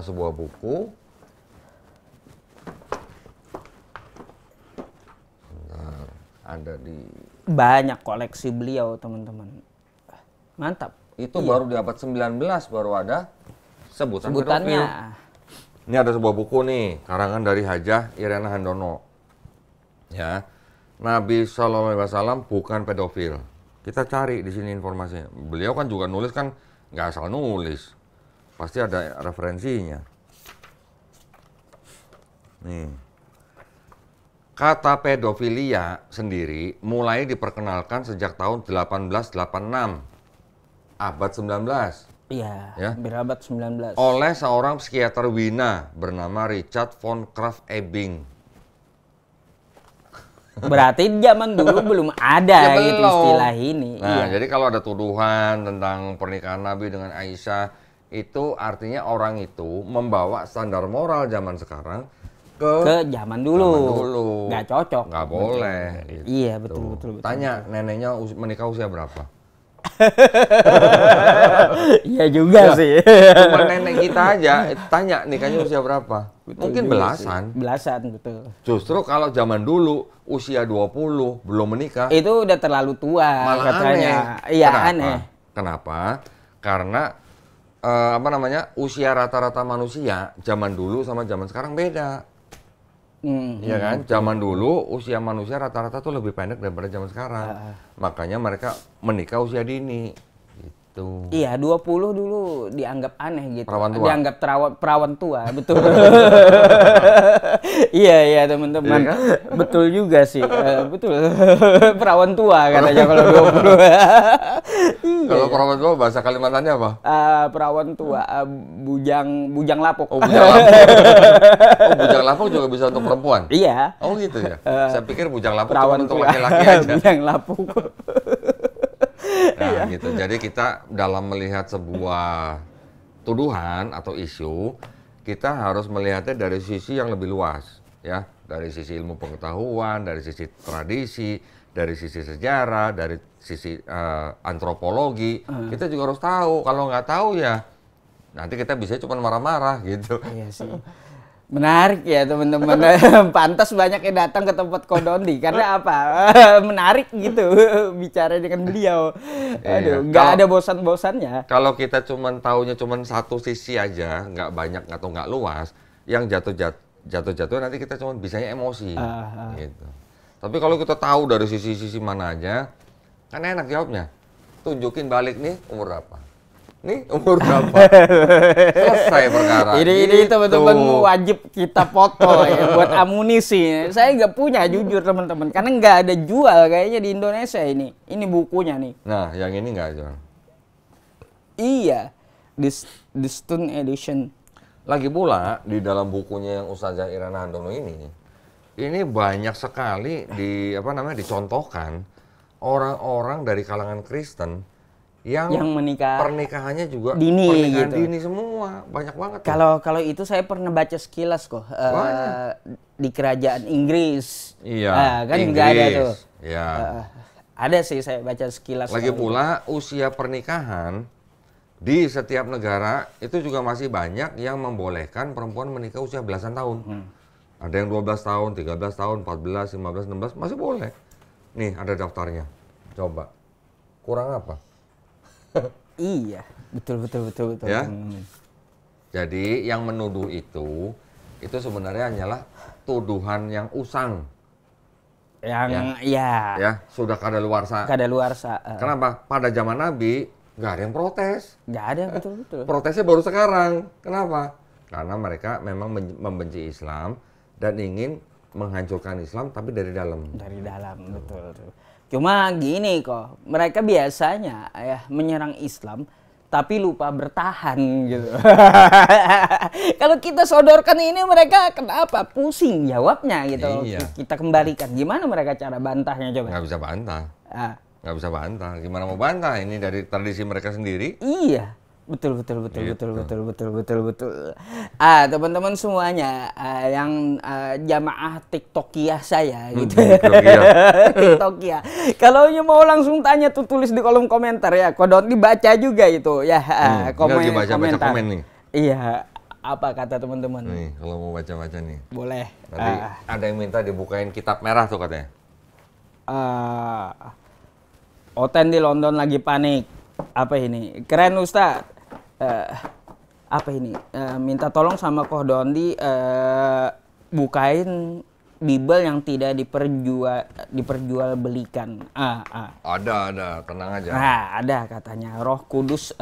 sebuah buku. Ada di... Banyak koleksi beliau, teman-teman. Mantap. Itu baru di abad 19 baru ada sebutannya. Pedofil. Ini ada sebuah buku nih, karangan dari Hajah Irena Handono. Ya, Nabi SAW bukan pedofil. Kita cari di sini informasinya. Beliau kan juga nulis kan nggak asal nulis, pasti ada referensinya. Nih, kata pedofilia sendiri mulai diperkenalkan sejak tahun 1886, abad 19. Iya, ya, berabad 19. Oleh seorang psikiater Wina bernama Richard von Krafft-Ebing. Berarti zaman dulu belum ada Ya, gitu istilah ini. Nah, jadi kalau ada tuduhan tentang pernikahan Nabi dengan Aisyah, itu artinya orang itu membawa standar moral zaman sekarang ke zaman dulu. Nggak cocok. Nggak boleh. Gitu. Iya, betul. Tanya neneknya menikah usia berapa? Iya juga sih. Cuma nenek kita aja tanya nikahnya usia berapa? Mungkin belasan. Belasan, betul. Justru kalau zaman dulu usia 20 belum menikah. Itu udah terlalu tua malah katanya. Aneh. Iya, Kenapa? aneh. Kenapa? Karena usia rata-rata manusia zaman dulu sama zaman sekarang beda. Iya kan? Zaman dulu usia manusia rata-rata tuh lebih pendek daripada zaman sekarang. Makanya mereka menikah usia dini. Gitu. Iya, 20 dulu dianggap aneh gitu. Perawan tua. Dianggap perawan tua, betul. Iya, teman-teman. Iya kan? Betul juga sih. Betul. Perawan tua katanya kalau 20. Kalau perawan tua bahasa Kalimantannya apa? Perawan tua, bujang lapuk. Oh, bujang lapuk. Oh, bujang lapuk juga bisa untuk perempuan? Iya. Oh gitu ya? Saya pikir bujang lapuk perawan cuma untuk laki-laki aja. Bujang lapuk. Nah gitu, jadi kita dalam melihat sebuah tuduhan atau isu, kita harus melihatnya dari sisi yang lebih luas. Ya, dari sisi ilmu pengetahuan, dari sisi tradisi, dari sisi sejarah, dari sisi antropologi. Kita juga harus tahu, kalau nggak tahu ya nanti kita bisa cuma marah-marah gitu. Iya sih. Menarik ya teman-teman. Pantas banyak yang datang ke tempat Kodondi karena apa? Menarik gitu bicara dengan beliau. Aduh, nggak ada bosan-bosannya. Kalau kita taunya cuma satu sisi aja, nggak banyak atau nggak luas, yang jatuh nanti kita cuma bisanya emosi. Gitu. Tapi kalau kita tahu dari sisi-sisi mana aja, kan enak jawabnya. Tunjukin balik nih umur berapa. Nih umur berapa? Selesai perkara. Ini gitu. Teman-teman wajib kita foto ya buat amunisi. Saya nggak punya jujur teman-teman, karena nggak ada jual kayaknya di Indonesia ini. Ini bukunya nih. Nah, yang ini nggak jual. Iya, the Stone Edition. Lagi pula di dalam bukunya yang Ustazah Irena Handono ini, ini banyak sekali dicontohkan orang-orang dari kalangan Kristen yang menikah pernikahannya juga dini pernikahan gitu. dini semua, banyak banget. Kalau itu saya pernah baca sekilas kok di kerajaan Inggris. Iya, Kan Inggris. nggak ada tuh. Ya. Ada sih saya baca sekilas. Lagi pula usia pernikahan di setiap negara itu juga masih banyak yang membolehkan perempuan menikah usia belasan tahun. Ada yang 12 tahun, 13 tahun, 14, 15, 16 masih boleh. Nih ada daftarnya. Coba. Kurang apa? Iya, betul. Ya. Jadi yang menuduh itu sebenarnya hanyalah tuduhan yang usang. Yang Ya, sudah kadaluarsa. Kenapa? Pada zaman Nabi nggak ada yang protes. Nggak ada, betul. Protesnya baru sekarang. Kenapa? Karena mereka memang membenci Islam dan ingin menghancurkan Islam tapi dari dalam. Dari dalam, betul. Cuma gini kok, mereka biasanya menyerang Islam tapi lupa bertahan gitu. Kalau kita sodorkan ini mereka kenapa? Pusing jawabnya gitu. Iya. Kita kembalikan. Gimana mereka cara bantahnya coba? Nggak bisa bantah. Nggak bisa bantah. Gimana mau bantah? Ini dari tradisi mereka sendiri. Iya. Betul. Teman-teman semuanya yang jamaah TikTokiah saya gitu. TikTokiah. Kalau mau langsung tanya tuh tulis di kolom komentar ya. Kodon dibaca juga itu ya. Baca komen nih. Iya. Apa kata teman-teman? Nih, kalau mau baca-baca nih. Boleh. Nanti ada yang minta dibukain kitab merah tuh katanya. Oten di London lagi panik. Apa ini? Keren Ustaz. Apa ini? Minta tolong sama Koh Dondi bukain Bible yang tidak diperjualbelikan. Ada, tenang aja. Ada katanya Roh Kudus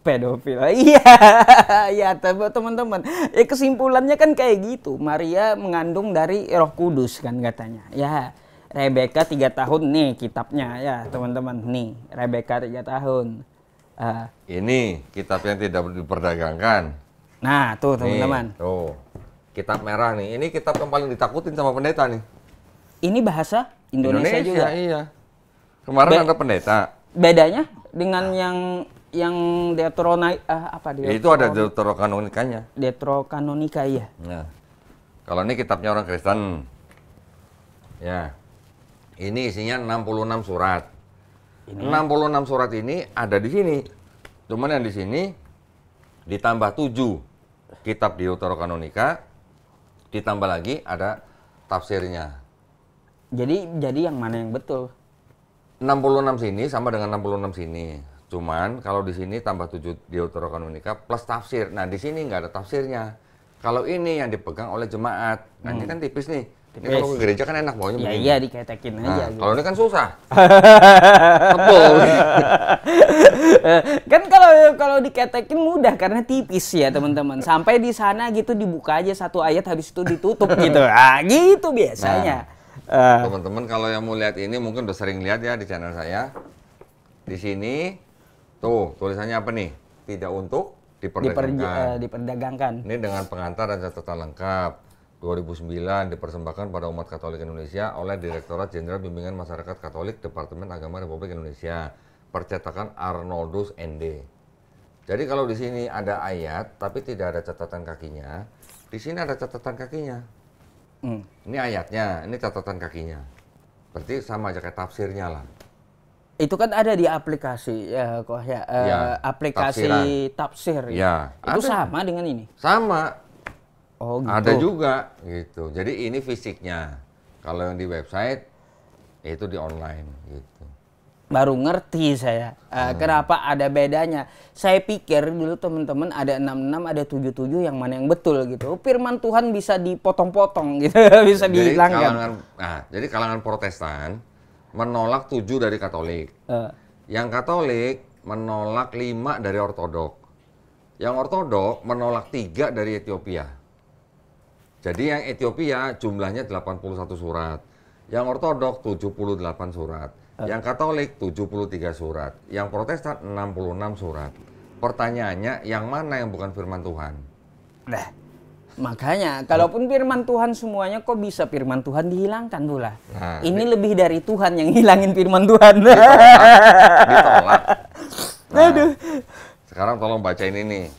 pedofil. Iya, teman-teman. Kesimpulannya kan kayak gitu. Maria mengandung dari Roh Kudus kan katanya. Ya, Rebecca 3 tahun nih kitabnya ya, teman-teman. Nih, Rebecca 3 tahun. Ini kitab yang tidak diperdagangkan. Nah, tuh teman-teman. Tuh, kitab merah nih. Ini kitab yang paling ditakutin sama pendeta nih. Ini bahasa Indonesia juga. Iya. Kemarin ada pendeta. Bedanya dengan yang Itu ada Deuterokanonikanya. Deuterokanonika ya. Nah, kalau ini kitabnya orang Kristen. Ya. Ini isinya 66 surat. 66 surat ini ada di sini. Cuman yang di sini ditambah 7 kitab Deuterokanonika, ditambah lagi ada tafsirnya. Jadi yang mana yang betul? 66 sini sama dengan 66 sini. Cuman kalau di sini tambah 7 Deuterokanonika plus tafsir. Nah, di sini nggak ada tafsirnya. Kalau ini yang dipegang oleh jemaat. Nah, ini kan tipis nih. Ini kalau ke gereja kan enak bawahnya begini. Iya, diketekin aja gitu. Kalau ini kan susah. Tebel. Kan kalau diketekin mudah karena tipis ya, teman-teman. Sampai di sana gitu dibuka aja satu ayat habis itu ditutup gitu. Gitu biasanya. Teman-teman kalau yang mau lihat ini mungkin udah sering lihat ya di channel saya. Di sini tuh tulisannya apa nih? Tidak untuk diperdagangkan. Ini dengan pengantar dan catatan lengkap. 2009 dipersembahkan pada umat Katolik Indonesia oleh Direktorat Jenderal Bimbingan Masyarakat Katolik Departemen Agama Republik Indonesia. Percetakan Arnoldus ND. Jadi kalau di sini ada ayat tapi tidak ada catatan kakinya, di sini ada catatan kakinya. Ini ayatnya, ini catatan kakinya. Berarti sama aja kayak tafsirnya lah. Itu kan ada di aplikasi ya kok ya, aplikasi tafsir. Ya, itu ada. sama dengan ini. Sama. Oh, gitu. Ada juga gitu. Jadi ini fisiknya. Kalau yang di website itu di online gitu. Baru ngerti saya kenapa ada bedanya. Saya pikir dulu teman-teman ada 66, ada 77 yang mana yang betul gitu. Firman Tuhan bisa dipotong-potong gitu, bisa dihilangkan. Jadi kalangan Protestan menolak 7 dari Katolik. Yang Katolik menolak 5 dari Ortodok. Yang Ortodok menolak 3 dari Ethiopia. Jadi yang Ethiopia jumlahnya 81 surat. Yang Ortodok 78 surat. Yang Katolik 73 surat. Yang Protestan 66 surat. Pertanyaannya yang mana yang bukan firman Tuhan? Nah, Makanya, kalaupun firman Tuhan semuanya, kok bisa firman Tuhan dihilangkan pula? Nah, ini lebih dari Tuhan yang hilangin firman Tuhan. Ditolak. Nah, Aduh. Sekarang tolong bacain ini.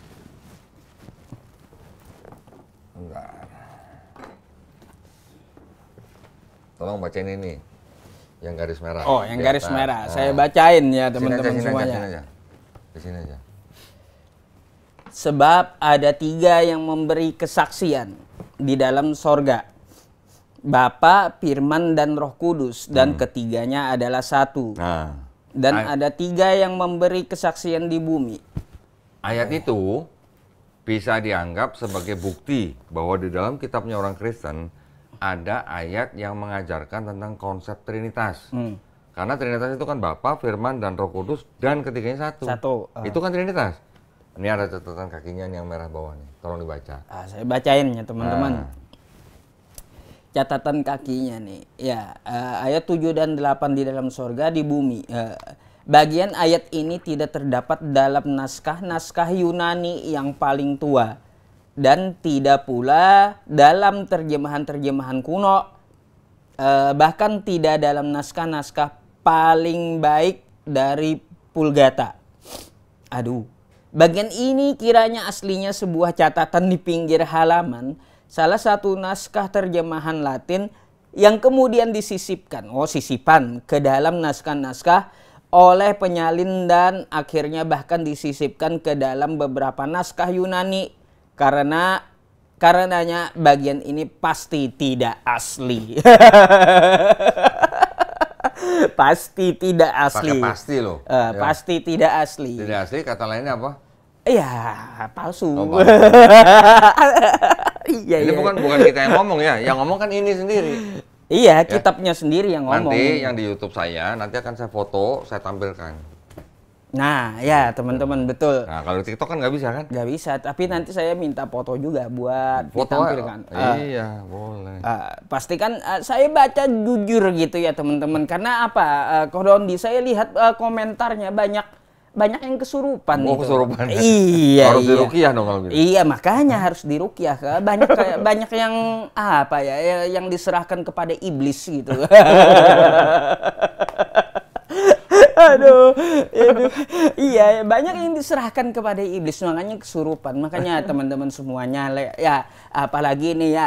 Bentar. Tolong bacain ini. Yang garis merah. Oh, yang garis merah. Nah. Saya bacain ya teman-teman semuanya. Di sini aja. Sebab ada 3 yang memberi kesaksian di dalam sorga. Bapa, Firman, dan Roh Kudus. Dan ketiganya adalah satu. Nah, dan ada 3 yang memberi kesaksian di bumi. Ayat itu bisa dianggap sebagai bukti bahwa di dalam kitabnya orang Kristen ada ayat yang mengajarkan tentang konsep Trinitas. Karena Trinitas itu kan Bapa, Firman, dan Roh Kudus, dan ketiganya satu. Itu kan Trinitas. Ini ada catatan kakinya yang merah bawah nih. Tolong dibaca. Saya bacain ya teman-teman. Catatan kakinya nih. Ya, ayat 7 dan 8 di dalam sorga, di bumi. Bagian ayat ini tidak terdapat dalam naskah-naskah Yunani yang paling tua. Dan tidak pula dalam terjemahan-terjemahan kuno. Bahkan tidak dalam naskah-naskah paling baik dari Vulgata. Aduh. Bagian ini kiranya aslinya sebuah catatan di pinggir halaman salah satu naskah terjemahan Latin yang kemudian sisipan ke dalam naskah-naskah oleh penyalin dan akhirnya bahkan disisipkan ke dalam beberapa naskah Yunani karenanya bagian ini pasti tidak asli. Pasti tidak asli. Pakai pasti loh. Pasti tidak asli. Tidak asli, kata lainnya apa? Iya, palsu. Ini bukan kita yang ngomong ya, yang ngomong kan ini sendiri. Iya, kitabnya sendiri yang ngomong. Nanti yang di YouTube saya, nanti akan saya foto, saya tampilkan. Nah, ya teman-teman, betul. Nah, kalau di TikTok kan nggak bisa kan? Nggak bisa, tapi nanti saya minta foto juga buat foto ditampilkan. Iya, boleh. Pastikan saya baca jujur gitu ya teman-teman. Karena apa? Kodondi, saya lihat komentarnya banyak yang kesurupan. Oh, kesurupan. Iya. Harus diruqyah dong kalau gitu. Iya, makanya harus diruqyah. Banyak yang apa ya, yang diserahkan kepada iblis gitu. Aduh, iya banyak yang diserahkan kepada iblis, makanya kesurupan. Makanya teman-teman semuanya ya, apalagi nih ya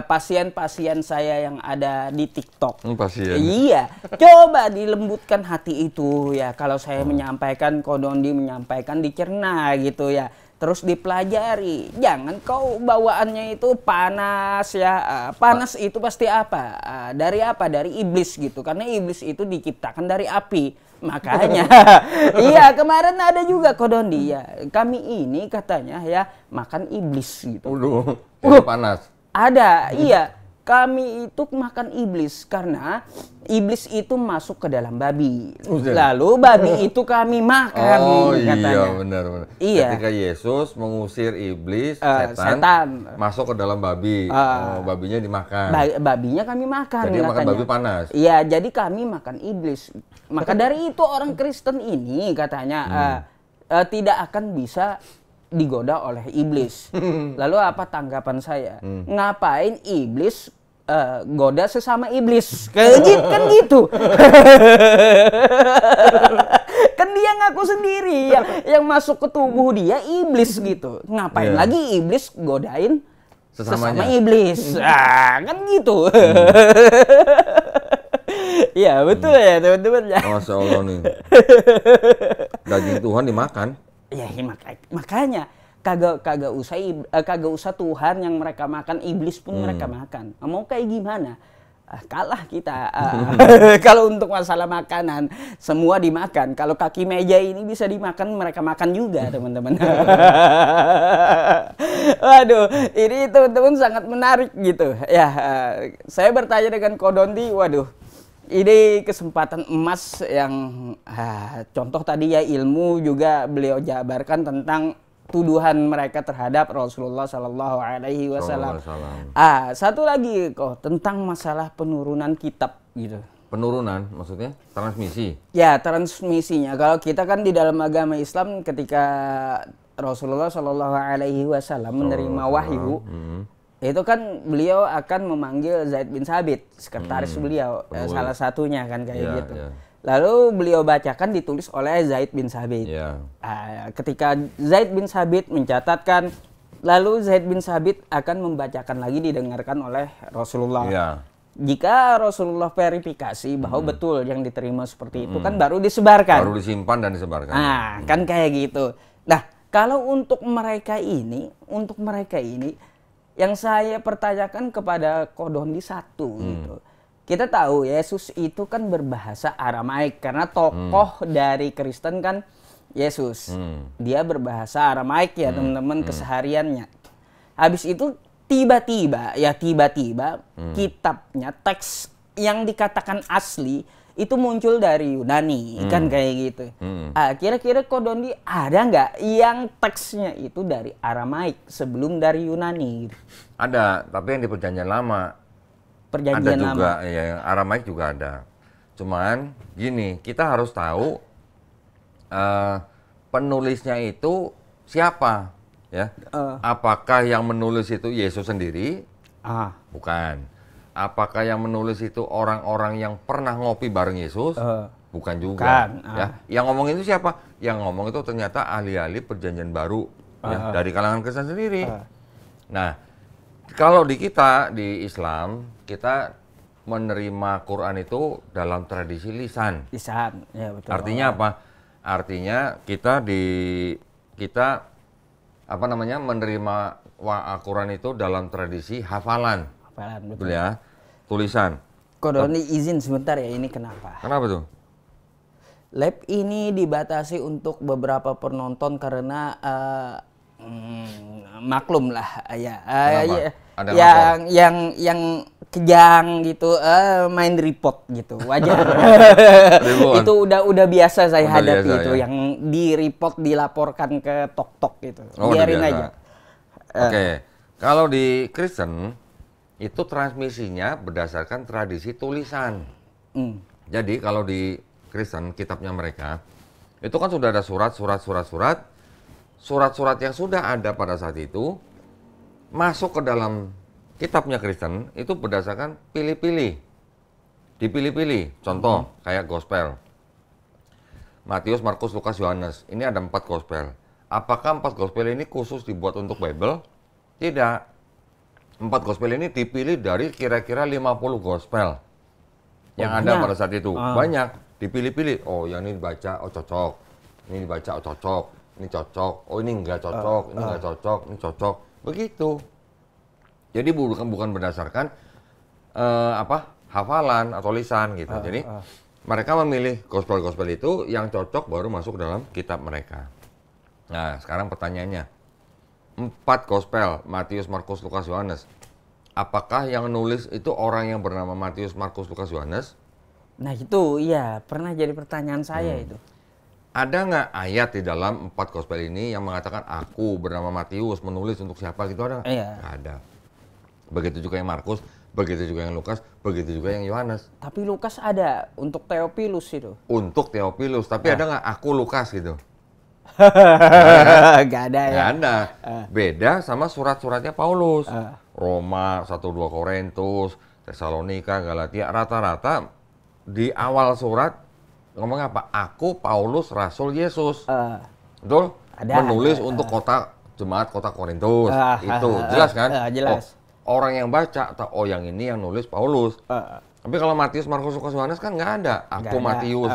pasien-pasien saya yang ada di TikTok. Pasien. Iya, coba dilembutkan hati itu ya. Kalau saya menyampaikan, Kodondi menyampaikan, dicerna gitu ya. Terus dipelajari, jangan kau bawaannya itu panas ya. Panas itu pasti apa? Dari apa? Dari iblis gitu. Karena iblis itu diciptakan dari api. Makanya, iya kemarin ada juga Kodondi ya. Kami ini katanya ya makan iblis gitu. Udah, panas. Ada, iya. Kami itu makan iblis karena iblis itu masuk ke dalam babi. Lalu babi itu kami makan. Oh katanya. Iya, benar. Iya. Ketika Yesus mengusir iblis, setan masuk ke dalam babi. Babinya dimakan. Babinya kami makan. Jadi makan babi panas. Iya, jadi kami makan iblis. Maka dari itu orang Kristen ini katanya tidak akan bisa digoda oleh iblis. Lalu apa tanggapan saya? Ngapain iblis goda sesama iblis? Kan gitu. Kan dia ngaku sendiri yang masuk ke tubuh dia iblis gitu. Ngapain lagi iblis godain sesama iblis? Kan gitu. Iya betul ya teman-teman. Masya Allah nih. Daging Tuhan dimakan. Ya makanya kagak usah Tuhan yang mereka makan, iblis pun mereka makan. Mau kayak gimana? Kalah kita. Kalau untuk masalah makanan semua dimakan. Kalau kaki meja ini bisa dimakan, mereka makan juga teman-teman. Waduh, ini teman-teman sangat menarik gitu. Ya, saya bertanya dengan Kodondi, waduh. Ini kesempatan emas yang contoh tadi ya, ilmu juga beliau jabarkan tentang tuduhan mereka terhadap Rasulullah Sallallahu Alaihi Wasallam. Satu lagi kok tentang masalah penurunan kitab gitu. Penurunan maksudnya transmisi? Ya transmisinya. Kalau kita kan di dalam agama Islam ketika Rasulullah Shallallahu Alaihi Wasallam menerima wahyu, itu kan beliau akan memanggil Zaid bin Sabit, sekretaris beliau, salah satunya kan kayak gitu. Lalu beliau bacakan ditulis oleh Zaid bin Sabit. Ketika Zaid bin Sabit mencatatkan, lalu Zaid bin Sabit akan membacakan lagi, didengarkan oleh Rasulullah. Jika Rasulullah verifikasi bahwa betul yang diterima seperti itu, kan baru disebarkan. Baru disimpan dan disebarkan. Nah, kan kayak gitu. Nah, kalau untuk mereka ini, yang saya pertanyakan kepada Kodondi satu gitu. Kita tahu Yesus itu kan berbahasa Aramaik karena tokoh dari Kristen kan Yesus. Dia berbahasa Aramaik ya teman-teman kesehariannya. Habis itu tiba-tiba kitabnya, teks yang dikatakan asli itu muncul dari Yunani kan kayak gitu. Kira-kira Kodondi ada nggak yang teksnya itu dari Aramaik sebelum dari Yunani? Gitu? Ada, tapi yang di Perjanjian Lama. Perjanjian ada juga, Lama. ya, yang Aramaik juga ada. Cuman gini, kita harus tahu penulisnya itu siapa, ya? Apakah yang menulis itu Yesus sendiri? Bukan. Apakah yang menulis itu orang-orang yang pernah ngopi bareng Yesus? Bukan juga. Ya. Yang ngomong itu siapa? Yang ngomong itu ternyata ahli-ahli Perjanjian Baru, ya, dari kalangan Kristen sendiri. Nah, kalau di kita, di Islam, kita menerima Quran itu dalam tradisi lisan. Lisan, ya betul. Artinya apa? Artinya kita menerima Quran itu dalam tradisi hafalan. Betul ya, tulisan. Kodondi izin sebentar ya, ini kenapa? Kenapa tuh? Lab ini dibatasi untuk beberapa penonton karena maklum lah ya. Yang kejang gitu, main report gitu, wajar. Itu udah biasa saya hadapi biasa, itu, ya? Yang di report dilaporkan ke tok-tok gitu. Biarin aja. Oke, kalau di Kristen itu transmisinya berdasarkan tradisi tulisan. Jadi kalau di Kristen, kitabnya mereka, itu kan sudah ada surat yang sudah ada pada saat itu, masuk ke dalam kitabnya Kristen, itu berdasarkan pilih-pilih. Dipilih-pilih, contoh kayak gospel. Matius, Markus, Lukas, Yohanes, ini ada 4 gospel. Apakah 4 gospel ini khusus dibuat untuk Bible? Tidak. 4 gospel ini dipilih dari kira-kira 50 gospel yang ada pada saat itu. Banyak, dipilih-pilih. Oh, yang ini dibaca, oh cocok. Ini dibaca, oh cocok. Ini cocok. Oh, ini enggak cocok. Ini enggak cocok. Ini cocok. Begitu. Jadi bukan berdasarkan hafalan atau lisan gitu. Jadi mereka memilih gospel-gospel itu yang cocok baru masuk dalam kitab mereka. Nah, sekarang pertanyaannya. 4 gospel, Matius, Markus, Lukas, Yohanes. Apakah yang nulis itu orang yang bernama Matius, Markus, Lukas, Yohanes? Nah itu iya, pernah jadi pertanyaan saya itu. Ada nggak ayat di dalam 4 gospel ini yang mengatakan aku bernama Matius menulis untuk siapa gitu, ada nggak? Nggak ada. Begitu juga yang Markus, begitu juga yang Lukas, begitu juga yang Yohanes. Tapi Lukas ada untuk Theophilus itu. Untuk Theophilus, tapi ada nggak aku Lukas gitu? Nggak ada ya. Nggak ada. Beda sama surat-suratnya Paulus. Roma, 1-2 Korintus, Tesalonika, Galatia, rata-rata di awal surat ngomong apa? Aku Paulus Rasul Yesus. Betul? Menulis untuk jemaat kota Korintus. Itu jelas kan? Jelas. Orang yang baca tahu, oh yang ini yang nulis Paulus. Tapi kalau Matius, Markus, Lukas, Yohanes kan nggak ada. Aku Matius.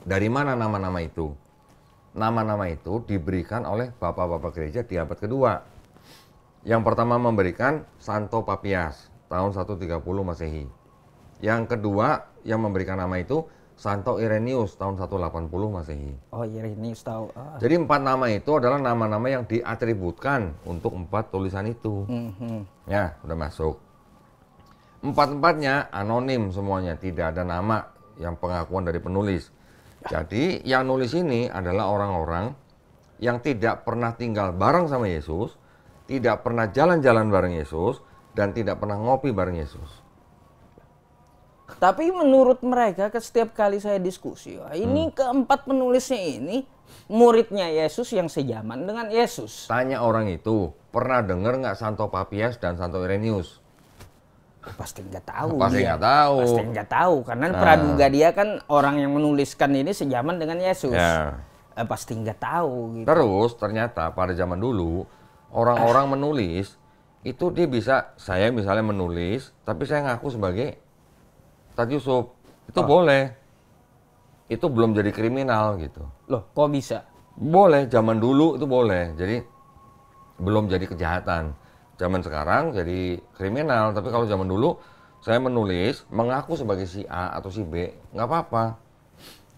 Dari mana nama-nama itu? Nama-nama itu diberikan oleh bapak-bapak gereja di abad kedua. Yang pertama memberikan Santo Papias tahun 130 Masehi. Yang kedua yang memberikan nama itu Santo Irenaeus tahun 180 Masehi. Oh, Irenaeus tahu. Jadi 4 nama itu adalah nama-nama yang diatributkan untuk 4 tulisan itu. Ya, udah masuk. 4-4-nya anonim semuanya, tidak ada nama yang pengakuan dari penulis. Jadi yang nulis ini adalah orang-orang yang tidak pernah tinggal bareng sama Yesus, tidak pernah jalan-jalan bareng Yesus, dan tidak pernah ngopi bareng Yesus. Tapi menurut mereka setiap kali saya diskusi, wah, ini keempat penulisnya ini muridnya Yesus yang sejaman dengan Yesus. Tanya orang itu, pernah dengar nggak Santo Papias dan Santo Irenaeus? Pasti nggak tahu. Pasti nggak tahu. Pasti nggak tahu karena praduga dia kan orang yang menuliskan ini sejaman dengan Yesus. Ya. Pasti nggak tahu. Gitu. Terus ternyata pada zaman dulu orang-orang menulis itu dia bisa, saya misalnya menulis, tapi saya ngaku sebagai Ustadz Yusuf, itu boleh. Itu belum jadi kriminal gitu. Loh, kok bisa? Boleh, zaman dulu itu boleh. Jadi belum jadi kejahatan. Zaman sekarang jadi kriminal, tapi kalau zaman dulu saya menulis, mengaku sebagai si A atau si B, nggak apa-apa.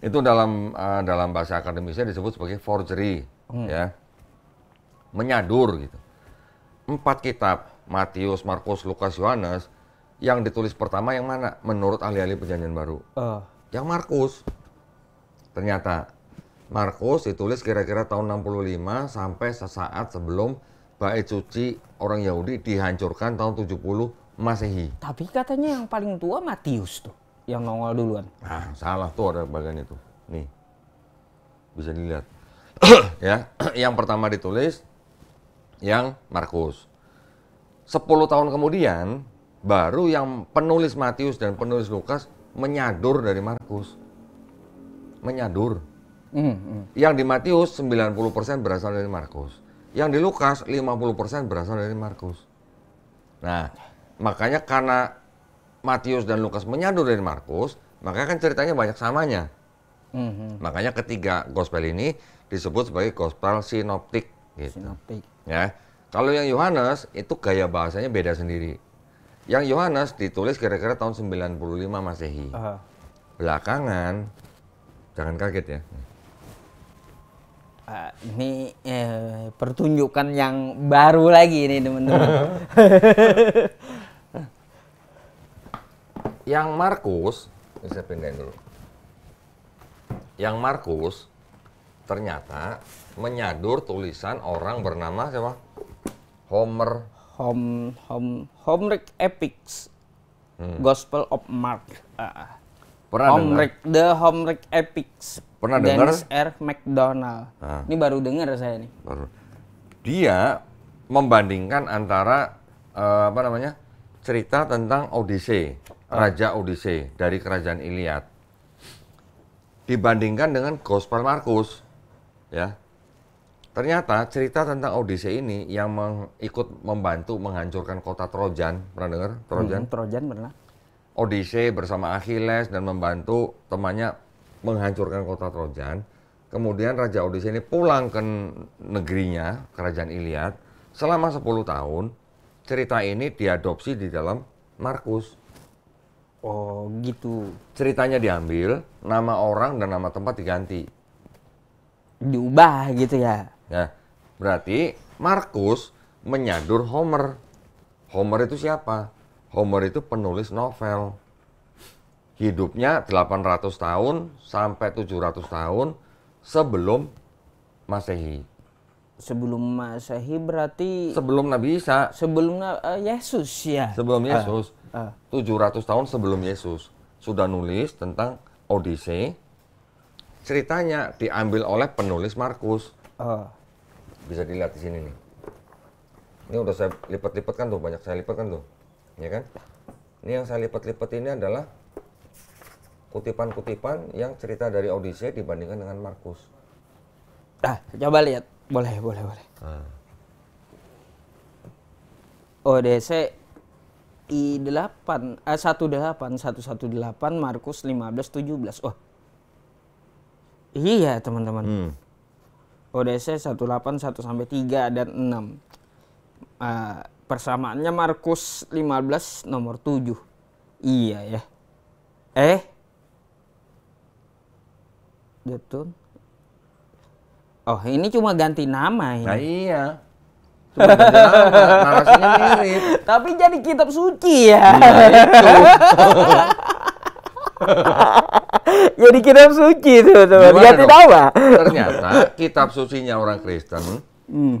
Itu dalam bahasa akademisnya disebut sebagai forgery, ya. Menyadur gitu. 4 kitab, Matius, Markus, Lukas, Yohanes, yang ditulis pertama yang mana? Menurut ahli-ahli Perjanjian Baru. Yang Markus. Ternyata Markus ditulis kira-kira tahun 65 sampai sesaat sebelum bait suci orang Yahudi dihancurkan tahun 70 Masehi. Tapi katanya yang paling tua Matius tuh, yang nongol duluan. Nah, salah tuh ada bagian itu. Nih. Bisa dilihat. Ya, yang pertama ditulis yang Markus. 10 tahun kemudian baru yang penulis Matius dan penulis Lukas menyadur dari Markus. Menyadur. Yang di Matius 90% berasal dari Markus. Yang di Lukas 50% berasal dari Markus. Nah, makanya karena Matius dan Lukas menyadur dari Markus, makanya kan ceritanya banyak samanya. Makanya ketiga gospel ini disebut sebagai gospel sinoptik gitu. Sinoptik. Ya. Kalau yang Yohanes itu gaya bahasanya beda sendiri. Yang Yohanes ditulis kira-kira tahun 95 Masehi. Belakangan, jangan kaget ya. Ini pertunjukan yang baru lagi nih teman-teman. Yang Markus, ini saya pindahin dulu. Yang Markus ternyata menyadur tulisan orang bernama siapa? Homer. Homeric Epics. Gospel of Mark. Pernah dengar? The Homeric Epics. Pernah dengar? Dennis R. McDonald. Ini baru dengar saya nih. Baru. Dia membandingkan antara cerita tentang Odyssey, Raja Odyssey dari kerajaan Iliad, dibandingkan dengan Gospel Markus, ya. Ternyata cerita tentang Odyssey ini yang ikut membantu menghancurkan kota Trojan, pernah dengar Trojan? Trojan pernah. Odyssey bersama Achilles dan membantu temannya menghancurkan kota Trojan. Kemudian Raja Odyssey ini pulang ke negerinya, kerajaan Iliad. Selama 10 tahun, cerita ini diadopsi di dalam Markus. Oh gitu. Ceritanya diambil, nama orang dan nama tempat diganti. Diubah gitu ya? Ya, berarti Markus menyadur Homer. Homer itu siapa? Homer itu penulis novel. Hidupnya 800 tahun sampai 700 tahun sebelum Masehi. Sebelum Masehi berarti sebelum Nabi Isa. Sebelum Yesus ya. Sebelum Yesus. 700 tahun sebelum Yesus sudah nulis tentang Odyssey. Ceritanya diambil oleh penulis Markus. Bisa dilihat di sini nih. Ini udah saya lipat-lipat kan tuh, banyak saya lipat kan tuh. Ya kan? Ini yang saya lipat-lipat ini adalah kutipan-kutipan yang cerita dari Odyssey dibandingkan dengan Markus. Coba lihat. Boleh. Odyssey I8 18118 Markus 15:17. Oh. Iya, teman-teman. Odyssey 181 sampai 3 dan 6. Persamaannya Markus 15 nomor 7. Iya ya. Betul. Oh, ini cuma ganti nama ini. Nah iya. Cuma ganti nama, narasinya mirip. Tapi jadi kitab suci ya. Nah, itu. Jadi kitab suci tuh, teman. Ganti nama. Ternyata kitab sucinya orang Kristen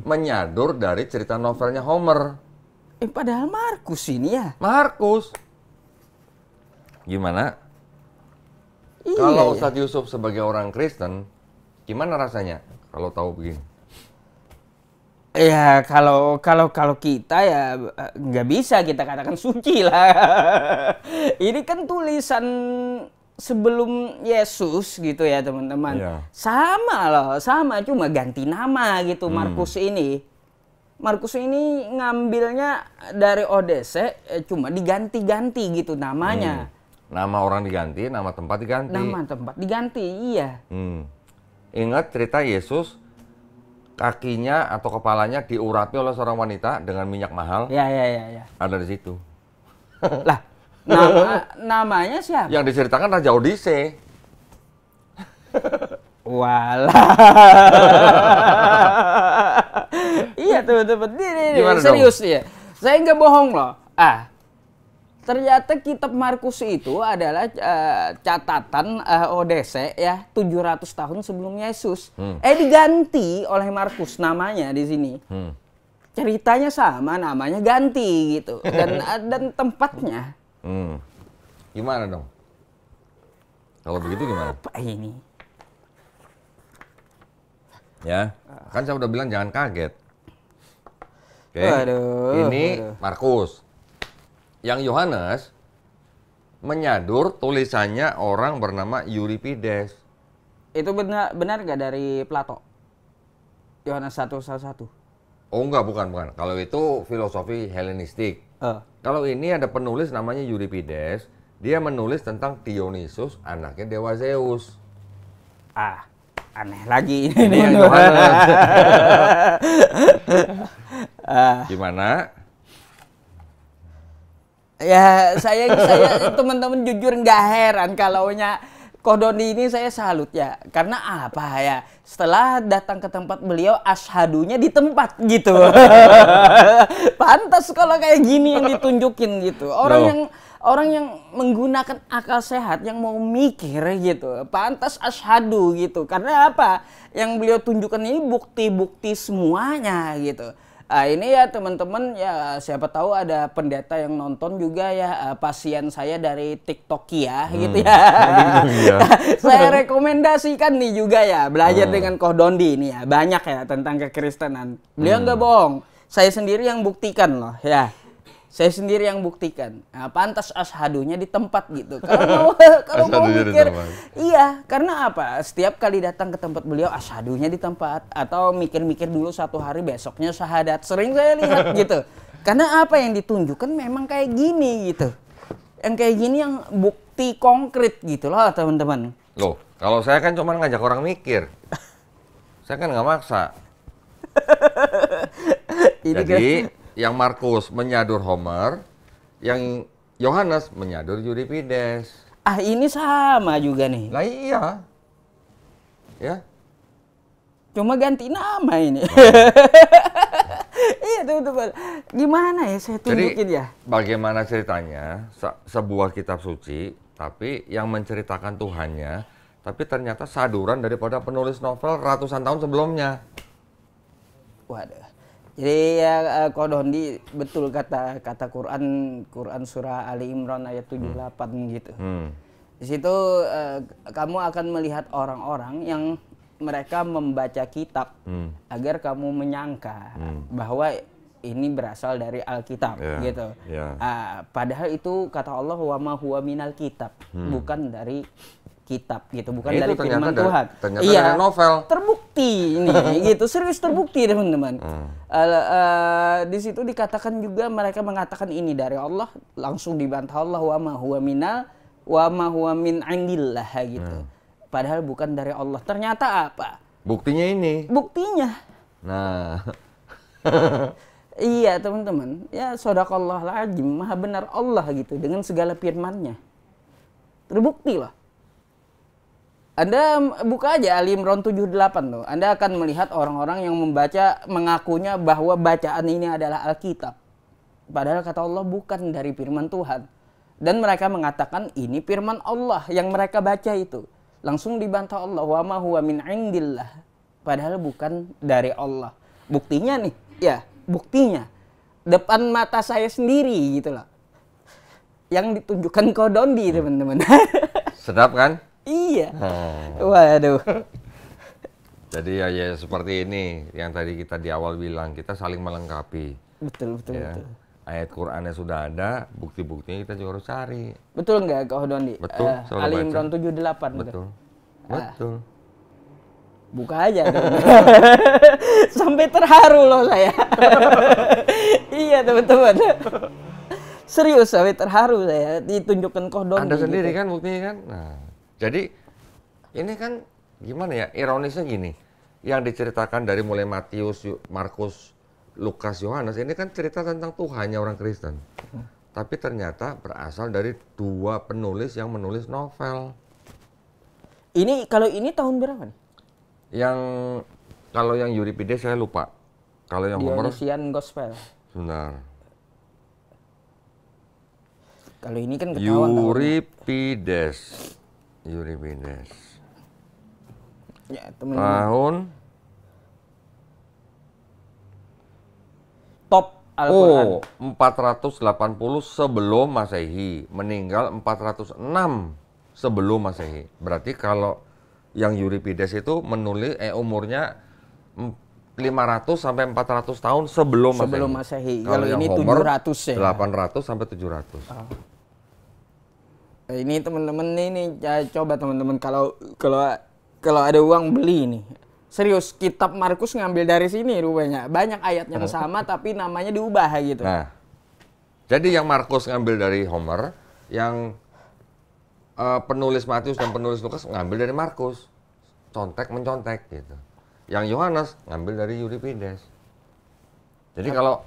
menyadur dari cerita novelnya Homer. Padahal Markus ini ya. Markus. Gimana? Iya, Kalau iya. Ustadz Yusuf sebagai orang Kristen, gimana rasanya kalau tahu begini? Ya kalau kita ya nggak bisa kita katakan suci lah. Ini kan tulisan sebelum Yesus gitu ya teman-teman. Iya. Sama loh, sama cuma ganti nama gitu Markus ini. Markus ini ngambilnya dari Odese, cuma diganti-ganti gitu namanya. Nama orang diganti, nama tempat diganti. Nama tempat diganti, iya. Ingat cerita Yesus, kakinya atau kepalanya diurapi oleh seorang wanita dengan minyak mahal. Ya. Ada di situ. Lah, namanya siapa? Yang diceritakan Raja Odise. Walah. Iya teman-teman, ini Gimana serius ya. Saya nggak bohong loh. Ternyata kitab Markus itu adalah catatan Odese ya 700 tahun sebelum Yesus. Diganti oleh Markus namanya di sini. Ceritanya sama, namanya ganti gitu dan tempatnya. Gimana dong? Kalau begitu gimana? Apa ini? Ya, kan saya udah bilang jangan kaget. Oke, Waduh, ini Markus. Yang Yohanes menyadur tulisannya orang bernama Euripides. Itu benar nggak dari Plato? Yohanes 1:1. Oh enggak, bukan. Kalau itu filosofi Helenistik. Kalau ini ada penulis namanya Euripides, dia menulis tentang Dionysus, anaknya dewa Zeus. Aneh lagi Ini yang Yohanes. Gimana? Ya saya teman-teman jujur nggak heran kalaunya Kodoni ini saya salut ya. Karena apa ya? Setelah datang ke tempat beliau, ashadunya di tempat gitu. Pantas kalau kayak gini yang ditunjukin gitu. Orang yang menggunakan akal sehat, yang mau mikir gitu. Pantas ashadu gitu. Karena apa? Yang beliau tunjukkan ini bukti-bukti semuanya gitu. Ini ya teman-teman ya siapa tahu ada pendeta yang nonton juga ya pasien saya dari TikTok ya gitu ya. Saya rekomendasikan nih juga ya belajar dengan Kohdondi ini ya banyak ya tentang kekristenan. Beliau nggak bohong. Saya sendiri yang buktikan loh ya. Saya sendiri yang buktikan. Pantas ashadunya di tempat gitu. Kalau mau mikir, iya. Karena apa? Setiap kali datang ke tempat beliau, ashadunya di tempat. Atau mikir-mikir dulu satu hari, besoknya syahadat. Sering saya lihat gitu. Karena apa yang ditunjukkan memang kayak gini gitu. Yang kayak gini yang bukti konkret gitu loh teman-teman. Loh, kalau saya kan cuma ngajak orang mikir. Saya kan nggak maksa. Jadi yang Markus menyadur Homer, yang Yohanes menyadur Euripides. Ini sama juga nih. Lah iya. Ya. Cuma ganti nama ini. Iya teman-teman. Gimana ya saya tunjukin ya? Bagaimana ceritanya sebuah kitab suci, tapi yang menceritakan Tuhannya, tapi ternyata saduran daripada penulis novel ratusan tahun sebelumnya. Waduh. Jadi ya Kodhondi betul kata Quran surah Ali Imran ayat 78 gitu. Di situ kamu akan melihat orang-orang yang mereka membaca kitab agar kamu menyangka bahwa ini berasal dari Alkitab gitu. Padahal itu kata Allah wa ma huwa minal kitab, bukan dari kitab gitu, bukan dari firman Tuhan. Ternyata dari novel. Terbukti ini gitu, serius terbukti teman-teman. Di situ dikatakan juga mereka mengatakan ini dari Allah, langsung dibantah Allah wa ma huwa min indillah gitu. Padahal bukan dari Allah. Ternyata apa? Buktinya ini. Buktinya. Nah. Iya teman-teman, ya shadaqallahul azim, maha benar Allah gitu dengan segala firman-Nya. Terbukti lah. Anda buka aja Ali Imran 78 tuh. Anda akan melihat orang-orang yang membaca mengakunya bahwa bacaan ini adalah Alkitab. Padahal kata Allah bukan dari firman Tuhan. Dan mereka mengatakan ini firman Allah yang mereka baca itu. Langsung dibantah Allah wa ma huwa min indillah. Padahal bukan dari Allah. Buktinya nih, ya, buktinya depan mata saya sendiri gitu loh. yang ditunjukkan Kodondi, teman-teman. Sedap kan? Iya. Waduh. Jadi ya seperti ini yang tadi kita di awal bilang, kita saling melengkapi. Betul. Ayat Qur'annya sudah ada, bukti-buktinya kita juga harus cari. Betul nggak Kak Dondi? Betul. Ali Imran 78. Betul. Betul. Buka aja dong. Sampai terharu loh saya. Iya teman-teman. Serius sampai terharu saya ditunjukkan Dondi. Anda sendiri kan buktinya kan. Nah, jadi ini kan gimana ya? Ironisnya gini. Yang diceritakan dari mulai Matius, Markus, Lukas, Yohanes ini kan cerita tentang Tuhannya orang Kristen. Tapi ternyata berasal dari dua penulis yang menulis novel. Ini kalau ini tahun berapa nih? Kalau yang Euripides saya lupa. Kalau yang Homer Dionysian Gospel. Sebentar. Kalau ini kan ketahuan Euripides. Ya, teman-teman. Tahun Top Al-Quran. 480 sebelum Masehi, meninggal 406 sebelum Masehi. Berarti kalau yang Euripides itu menulis umurnya 500 sampai 400 tahun sebelum Masehi. Kalau ini Homer 700 ya. 800 sampai 700. Ini teman-teman ini ya, coba teman-teman kalau ada uang beli ini. Serius, kitab Markus ngambil dari sini rupanya. Banyak ayat yang sama tapi namanya diubah gitu. Nah, jadi yang Markus ngambil dari Homer, yang penulis Matius dan penulis Lukas ngambil dari Markus. Contek-mencontek gitu. Yang Yohanes ngambil dari Euripides. Jadi kalau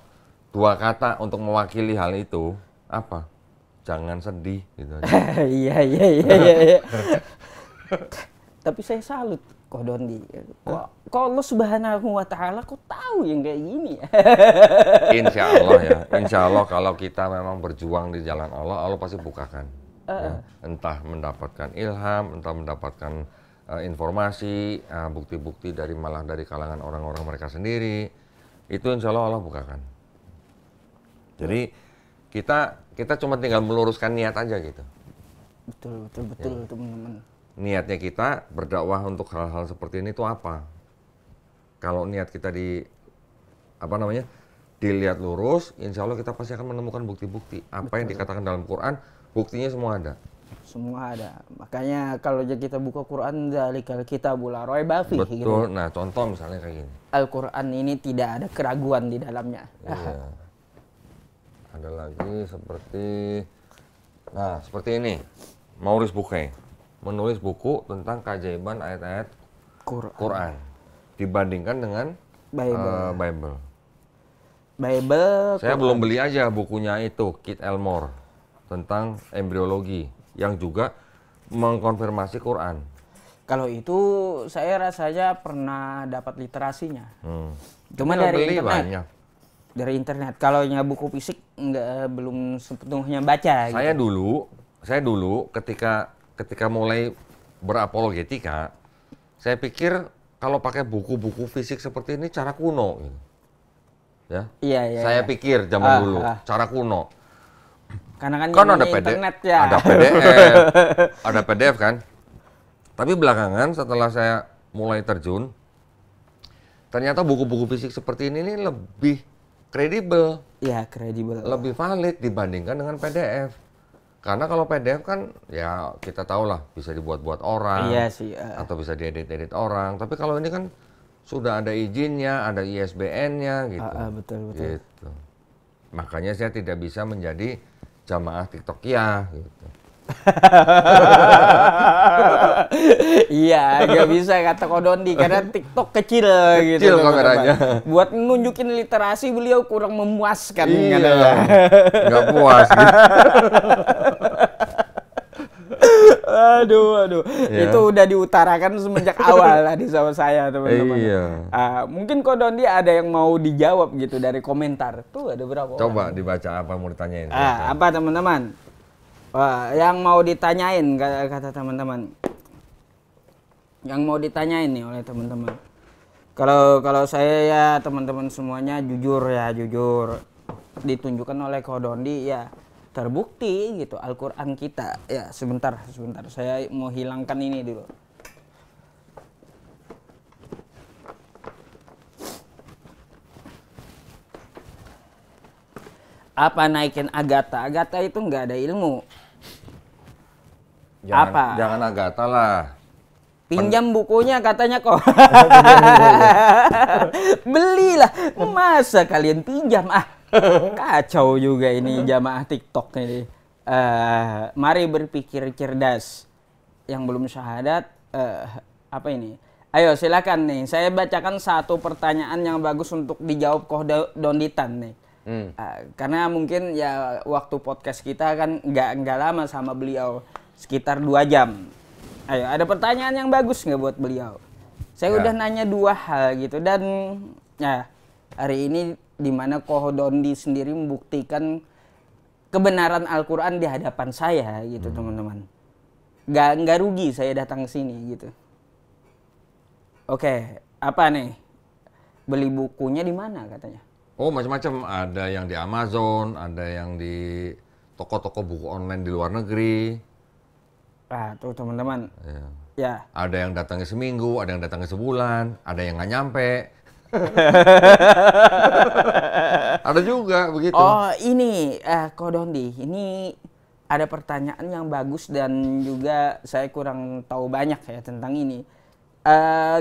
dua kata untuk mewakili hal itu, apa? Jangan sedih gitu. Iya. Tapi saya salut Kok Dondi. Kok Allah Subhanahu wa Ta'ala kok tahu yang kayak gini ya? Insya Allah ya. Insya Allah kalau kita memang berjuang di jalan Allah, Allah pasti bukakan. Ya. Entah mendapatkan ilham, entah mendapatkan informasi, bukti-bukti malah dari kalangan orang-orang mereka sendiri. Itu insya Allah Allah bukakan. Jadi kita cuma tinggal meluruskan niat aja gitu. Betul teman-teman. Niatnya kita berdakwah untuk hal-hal seperti ini itu apa? Kalau niat kita dilihat lurus, insya Allah kita pasti akan menemukan bukti-bukti. Apa yang dikatakan dalam Quran, buktinya semua ada. Semua ada. Makanya kalau kita buka Quran, dzalikal kitabul la raiba fihi. Betul. Gitu. Nah, contoh misalnya kayak gini. Al-Quran ini tidak ada keraguan di dalamnya. Iya. Ada lagi seperti ini. Maurice Bucaille menulis buku tentang keajaiban ayat-ayat Quran dibandingkan dengan Bible. Saya belum beli aja bukunya itu, Kit Elmore, tentang embriologi yang juga mengkonfirmasi Quran. Kalau itu saya rasanya pernah dapat literasinya. Cuma dari internet. Banyak. Dari internet. Kalau buku fisik belum sepenuhnya baca. Saya dulu ketika mulai berapologetika, saya pikir kalau pakai buku-buku fisik seperti ini cara kuno. Ya. Iya. Saya pikir zaman dulu cara kuno. Karena kan ada internet ya. Ada PDF kan. Tapi belakangan setelah saya mulai terjun, ternyata buku-buku fisik seperti ini lebih kredibel. Iya, kredibel. Lebih valid dibandingkan dengan PDF. Karena kalau PDF kan ya kita tahu lah bisa dibuat-buat orang. Iya sih. Atau bisa diedit-edit orang. Tapi kalau ini kan sudah ada izinnya, ada ISBN-nya gitu. Betul. Gitu. Makanya saya tidak bisa menjadi jamaah TikTokia gitu. Iya, nggak bisa kata Kodondi karena TikTok kecil gitu. Kecil kameranya. Buat nunjukin literasi beliau kurang memuaskan. Iya, nggak puas gitu. Aduh. Ya. Itu udah diutarakan semenjak awal tadi sama saya teman-teman. Iya. Mungkin Kodondi ada yang mau dijawab gitu dari komentar. Tuh ada berapa Coba orang? Dibaca apa mau ditanyain. Apa teman-teman? Yang mau ditanyain kata teman-teman. Yang mau ditanyain nih oleh teman-teman. Kalau saya ya teman-teman semuanya jujur ditunjukkan oleh Kodondi ya terbukti gitu Al-Quran kita. Ya sebentar, saya mau hilangkan ini dulu. Apa naikin Agatha? Agatha itu nggak ada ilmu. Jangan Agatha lah. Pinjam bukunya katanya kok. Belilah. Masa kalian pinjam? Kacau juga ini jamaah TikTok ini. Mari berpikir cerdas. Yang belum syahadat, apa ini? Ayo silakan nih. Saya bacakan satu pertanyaan yang bagus untuk dijawab Donditan nih. Karena mungkin ya waktu podcast kita kan nggak lama sama beliau, sekitar 2 jam. Ayo, ada pertanyaan yang bagus nggak buat beliau? Saya udah nanya 2 hal gitu, dan ya hari ini dimana Dondi sendiri membuktikan kebenaran Al-Quran di hadapan saya gitu teman-teman. Nggak rugi saya datang ke sini gitu. Oke, apa nih? Beli bukunya di mana katanya? Oh, macam-macam. Ada yang di Amazon, ada yang di toko-toko buku online di luar negeri. Tuh teman-teman. Ya. Ada yang datangnya seminggu, ada yang datangnya sebulan, ada yang nggak nyampe. Ada juga begitu. Oh ini, Dondi, ini ada pertanyaan yang bagus dan juga saya kurang tahu banyak ya tentang ini.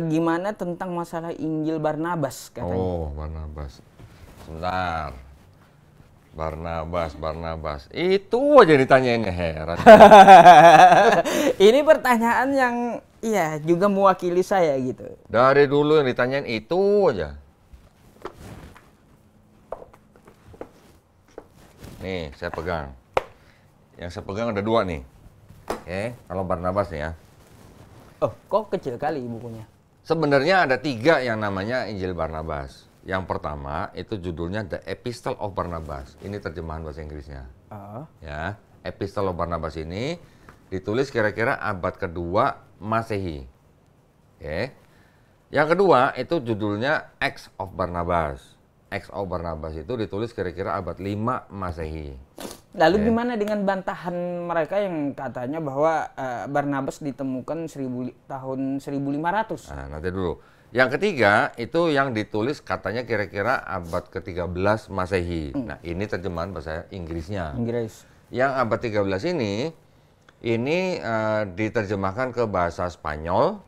Gimana tentang masalah Injil Barnabas katanya? Oh, Barnabas. Sebentar. Barnabas. Itu aja ditanyainnya, heran. Ini pertanyaan yang ya juga mewakili saya gitu. Dari dulu yang ditanyain itu aja. Nih, saya pegang. Yang saya pegang ada 2 nih. Oke, kalau Barnabas nih ya. Oh, kok kecil kali bukunya? Sebenarnya ada 3 yang namanya Injil Barnabas. Yang pertama itu judulnya The Epistle of Barnabas. Ini terjemahan bahasa Inggrisnya. Ya, Epistle of Barnabas ini ditulis kira-kira abad kedua Masehi. Oke. Yang kedua itu judulnya Acts of Barnabas. Acts of Barnabas itu ditulis kira-kira abad 5 Masehi. Lalu gimana dengan bantahan mereka yang katanya bahwa Barnabas ditemukan tahun 1500? Nah, nanti dulu. Yang ketiga itu yang ditulis katanya kira-kira abad ke-13 Masehi. Nah, ini terjemahan bahasa Inggrisnya. Yang abad 13 ini diterjemahkan ke bahasa Spanyol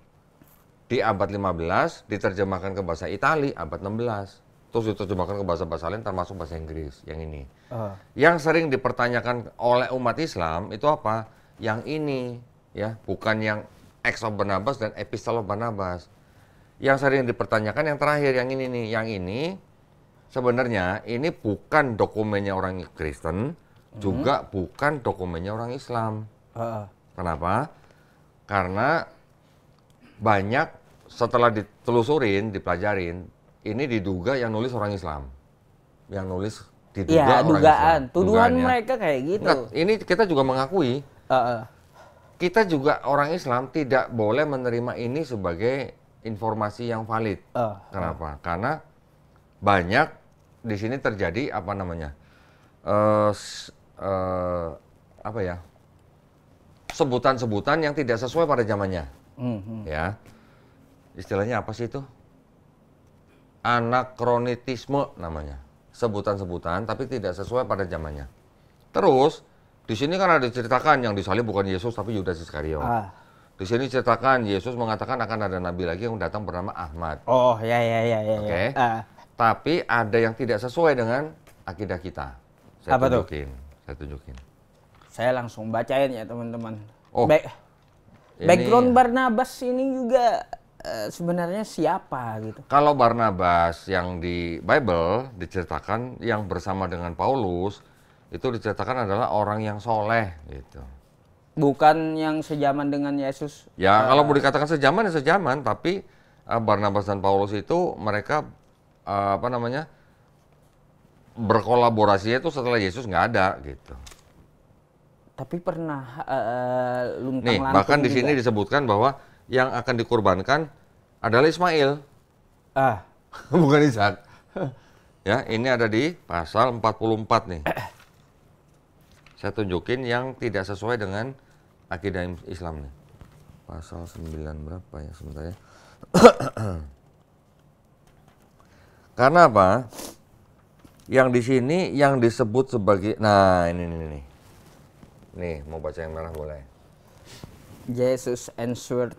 di abad 15, diterjemahkan ke bahasa Itali abad 16. Terus diterjemahkan ke bahasa-bahasa lain termasuk bahasa Inggris yang ini. Yang sering dipertanyakan oleh umat Islam itu apa? Yang ini ya, bukan yang Acts of Barnabas dan Epistle of Barnabas. Yang sering dipertanyakan yang terakhir, yang ini nih. Yang ini sebenarnya ini bukan dokumennya orang Kristen, juga bukan dokumennya orang Islam. Kenapa? Karena banyak setelah ditelusurin, dipelajarin, ini diduga yang nulis orang Islam. Yang nulis diduga orang Islam. Tuduhan mereka kayak gitu. Enggak, ini kita juga mengakui. Kita juga orang Islam tidak boleh menerima ini sebagai informasi yang valid. Kenapa? Karena banyak di sini terjadi apa namanya? Apa ya? Sebutan-sebutan yang tidak sesuai pada zamannya. Ya. Istilahnya apa sih itu? Anakronitisme namanya. Sebutan-sebutan tapi tidak sesuai pada zamannya. Terus di sini kan ada diceritakan yang disalib bukan Yesus tapi Yudas Iskariot. Di sini ceritakan Yesus mengatakan akan ada nabi lagi yang datang bernama Ahmad. Oh, ya. Oke. Tapi ada yang tidak sesuai dengan akidah kita. Saya tunjukin. Saya langsung bacain ya, teman-teman. Oh. Background Barnabas ini juga sebenarnya siapa gitu? Kalau Barnabas yang di Bible diceritakan yang bersama dengan Paulus itu diceritakan adalah orang yang soleh gitu. Bukan yang sejaman dengan Yesus. Ya, kalau mau dikatakan sejaman ya sejaman, tapi Barnabas dan Paulus itu mereka berkolaborasinya itu setelah Yesus nggak ada gitu. Tapi pernah luntang-lantung. Nih, bahkan di sini disebutkan bahwa yang akan dikurbankan adalah Ismail. Bukan Ishak. Ya, ini ada di pasal 44 nih. Saya tunjukin yang tidak sesuai dengan akidah Islam nih. Pasal 9 berapa ya sebentar ya. Karena apa? Yang di sini yang disebut sebagai, nah ini nih. Nih, mau baca yang merah boleh. Jesus answered,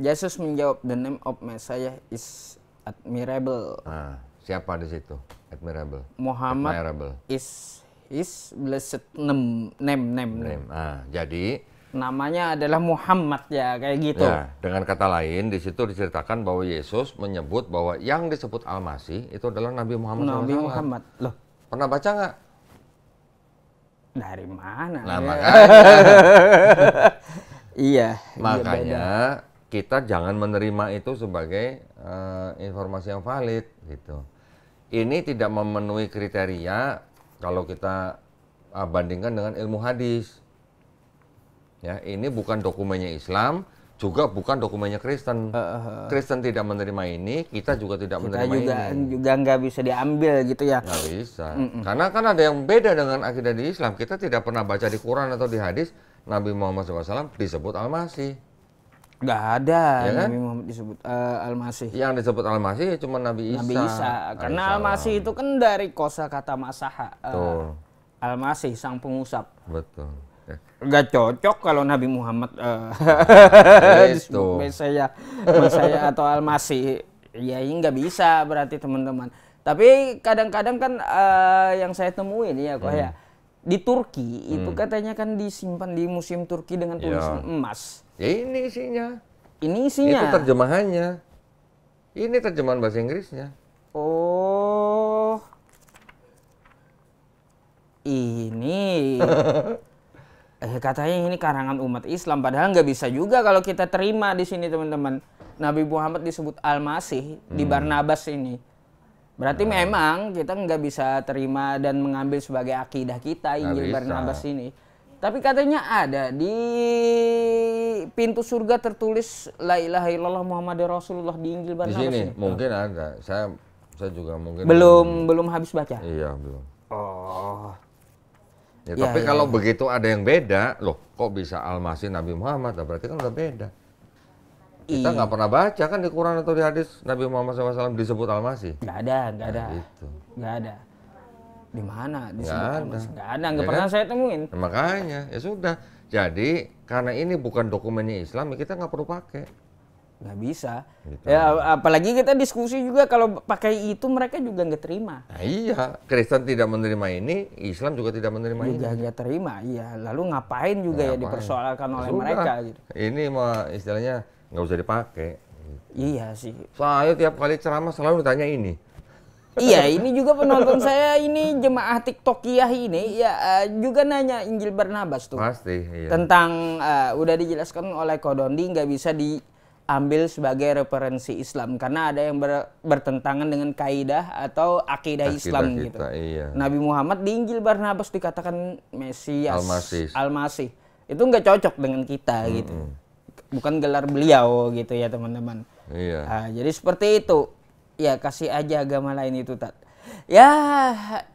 Jesus menjawab, the name of Messiah is admirable. Nah, siapa di situ? Admirable. Muhammad Admirable. is his blessed name. Nah, jadi Namanya adalah Muhammad ya, kayak gitu. ya, dengan kata lain di situ diceritakan bahwa Yesus menyebut bahwa yang disebut Al-Masih itu adalah Nabi Muhammad Nabi SAW. Muhammad. Loh, Pernah baca nggak? dari mana? Nah, ya? makanya. Iya. Makanya kita jangan menerima itu sebagai informasi yang valid gitu. Ini tidak memenuhi kriteria kalau kita bandingkan dengan ilmu hadis. Ya, ini bukan dokumennya Islam, juga bukan dokumennya Kristen. Kristen tidak menerima ini, kita juga tidak menerima ini. Juga nggak bisa diambil gitu ya. Nggak bisa. Karena kan ada yang beda dengan akidah di Islam. Kita tidak pernah baca di Quran atau di hadis Nabi Muhammad SAW disebut Al-Masih. Nggak ada Ya kan? Nabi Muhammad disebut Al-Masih. Yang disebut Al-Masih cuma Nabi Isa. Nabi Isa. Karena Al-Masih itu kan dari kosakata masaha. Al-Masih, sang pengusap. Betul. Nggak cocok kalau Nabi Muhammad disebut Mesias atau Al-Masih. Ya ini nggak bisa berarti teman-teman. Tapi kadang-kadang kan yang saya temuin ya kok ya. Di Turki itu katanya kan disimpan di museum Turki dengan tulisan emas. Ya ini isinya. Ini isinya. Itu terjemahannya. Ini terjemahan bahasa Inggrisnya. Oh. Ini. Katanya ini karangan umat Islam, padahal nggak bisa juga kalau kita terima di sini teman-teman. Nabi Muhammad disebut Al-Masih di Barnabas ini. Berarti memang kita nggak bisa terima dan mengambil sebagai akidah kita Injil Barnabas ini. Tapi katanya ada di pintu surga tertulis La ilaha illallah Muhammadur Rasulullah di Injil Barnabas. Di sini ini. mungkin ada. Saya juga mungkin belum habis baca. Iya, belum. Oh. Ya, tapi kalau begitu ada yang beda, loh kok bisa Al-Masih Nabi Muhammad? Nah, berarti kan udah beda. Kita nggak pernah baca kan di Quran atau di hadis Nabi Muhammad SAW disebut Al-Masih. Nggak ada. Gitu. Nggak ada. Di mana disebut Nggak ada. Al-Masih? Nggak ada, nggak Ya pernah kan? saya temuin. Nah, makanya ya sudah. Jadi karena ini bukan dokumennya Islam, ya kita nggak perlu pakai. Nggak bisa. Gitu. Ya, apalagi kita diskusi juga kalau pakai itu mereka juga nggak terima. Nah, iya, Kristen tidak menerima ini, Islam juga tidak menerima ini. Juga nggak terima, iya. Lalu ngapain juga ya dipersoalkan oleh mereka gitu. Ini mah istilahnya nggak usah dipakai. Iya sih. Saya tiap kali ceramah selalu ditanya ini. Iya, ini juga penonton saya ini jemaah TikTokiyah ini ya juga nanya Injil Barnabas tuh. Pasti, iya. Tentang udah dijelaskan oleh Kodondi nggak bisa diambil sebagai referensi Islam karena ada yang bertentangan dengan kaidah atau akidah Islam kita, gitu. Iya. Nabi Muhammad di Injil Barnabas dikatakan Mesias, Al-Masih. Itu nggak cocok dengan kita gitu. Bukan gelar beliau gitu ya teman-teman. Iya. Nah, jadi seperti itu. Ya kasih aja agama lain itu Tat. Ya